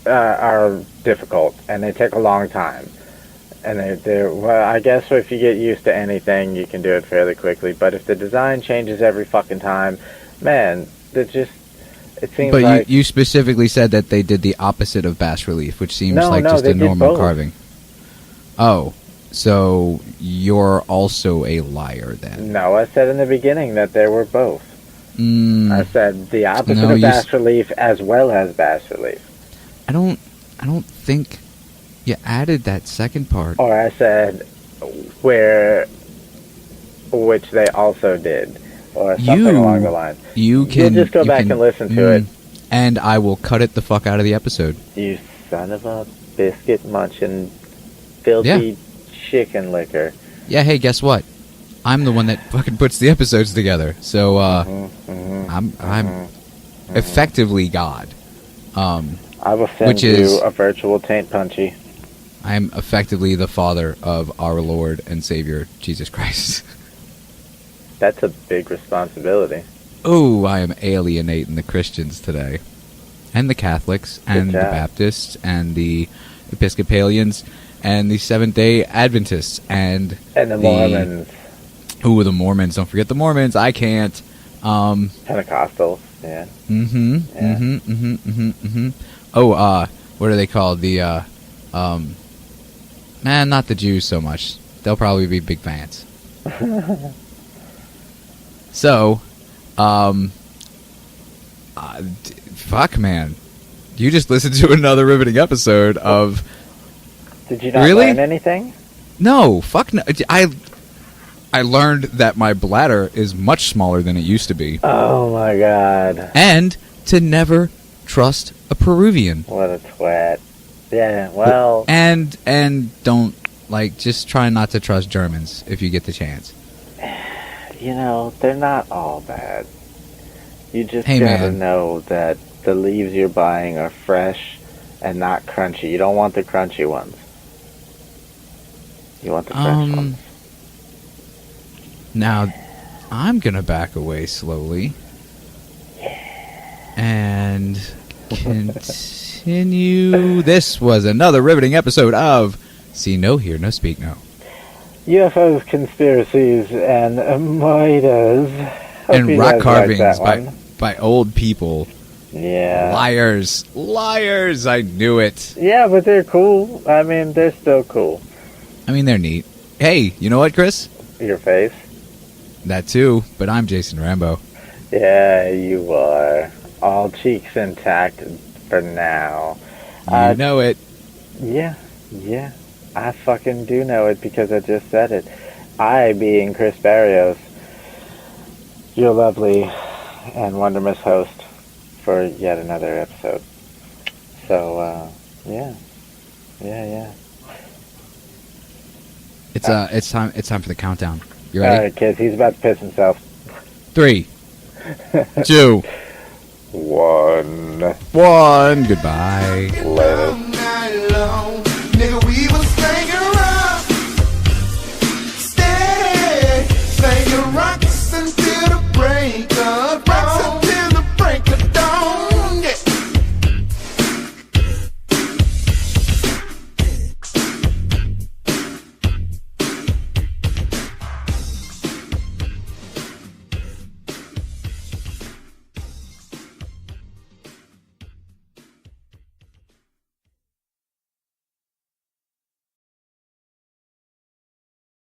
[SPEAKER 3] are difficult, and they take a long time. And I guess if you get used to anything, you can do it fairly quickly. But if the design changes every fucking time, man, it seems
[SPEAKER 1] but
[SPEAKER 3] like...
[SPEAKER 1] you specifically said that they did the opposite of bas relief, which seems just
[SPEAKER 3] they
[SPEAKER 1] a
[SPEAKER 3] did
[SPEAKER 1] normal
[SPEAKER 3] both.
[SPEAKER 1] carving. Oh, so you're also a liar then?
[SPEAKER 3] No, I said in the beginning that there were both. I said the opposite of bas relief as well as bas relief.
[SPEAKER 1] I don't think you added that second part.
[SPEAKER 3] Or I said which they also did, or something along the lines.
[SPEAKER 1] You'll
[SPEAKER 3] just go back and listen to it.
[SPEAKER 1] And I will cut it the fuck out of the episode.
[SPEAKER 3] You son of a biscuit munching, filthy chicken licker.
[SPEAKER 1] Yeah, hey, guess what? I'm the one that fucking puts the episodes together. So, I'm effectively God.
[SPEAKER 3] I will send you a virtual taint punchy.
[SPEAKER 1] I am effectively the father of our Lord and Savior, Jesus Christ.
[SPEAKER 3] That's a big responsibility.
[SPEAKER 1] Oh, I am alienating the Christians today. And the Catholics, and the Baptists, and the Episcopalians, and the Seventh-day Adventists, and
[SPEAKER 3] the Mormons.
[SPEAKER 1] Ooh, the Mormons. Don't forget the Mormons. I can't.
[SPEAKER 3] Pentecostals, yeah.
[SPEAKER 1] Oh, what are they called? Not the Jews so much. They'll probably be big fans. So, fuck, man. You just listened to another riveting episode of...
[SPEAKER 3] Did you not learn anything?
[SPEAKER 1] No, fuck no. I learned that my bladder is much smaller than it used to be.
[SPEAKER 3] Oh my god.
[SPEAKER 1] And to never trust a Peruvian.
[SPEAKER 3] What a twat. Yeah, well...
[SPEAKER 1] And don't, just try not to trust Germans if you get the chance.
[SPEAKER 3] they're not all bad. You just
[SPEAKER 1] Hey,
[SPEAKER 3] gotta
[SPEAKER 1] man.
[SPEAKER 3] know that the leaves you're buying are fresh and not crunchy. You don't want the crunchy ones. You want the fresh ones.
[SPEAKER 1] Now, I'm gonna back away slowly and continue. This was another riveting episode of See No, Hear No, Speak No.
[SPEAKER 3] UFOs, conspiracies, and Midas. Hope
[SPEAKER 1] And
[SPEAKER 3] you
[SPEAKER 1] rock
[SPEAKER 3] guys liked
[SPEAKER 1] carvings
[SPEAKER 3] that one.
[SPEAKER 1] by old people.
[SPEAKER 3] Yeah.
[SPEAKER 1] Liars. Liars! I knew it.
[SPEAKER 3] Yeah, but they're cool. I mean, they're still cool.
[SPEAKER 1] I mean, they're neat. Hey, you know what, Chris?
[SPEAKER 3] Your face.
[SPEAKER 1] That too, but I'm Jason Rambo.
[SPEAKER 3] Yeah, you are. All cheeks intact for now.
[SPEAKER 1] You know it.
[SPEAKER 3] Yeah. I fucking do know it because I just said it. I, being Chris Barrios, your lovely and wonderous host for yet another episode. So, yeah.
[SPEAKER 1] It's time for the countdown. You ready?
[SPEAKER 3] Alright, kids, he's about to piss himself.
[SPEAKER 1] 3, 2,
[SPEAKER 3] 1.
[SPEAKER 1] 1. Goodbye.
[SPEAKER 3] Later.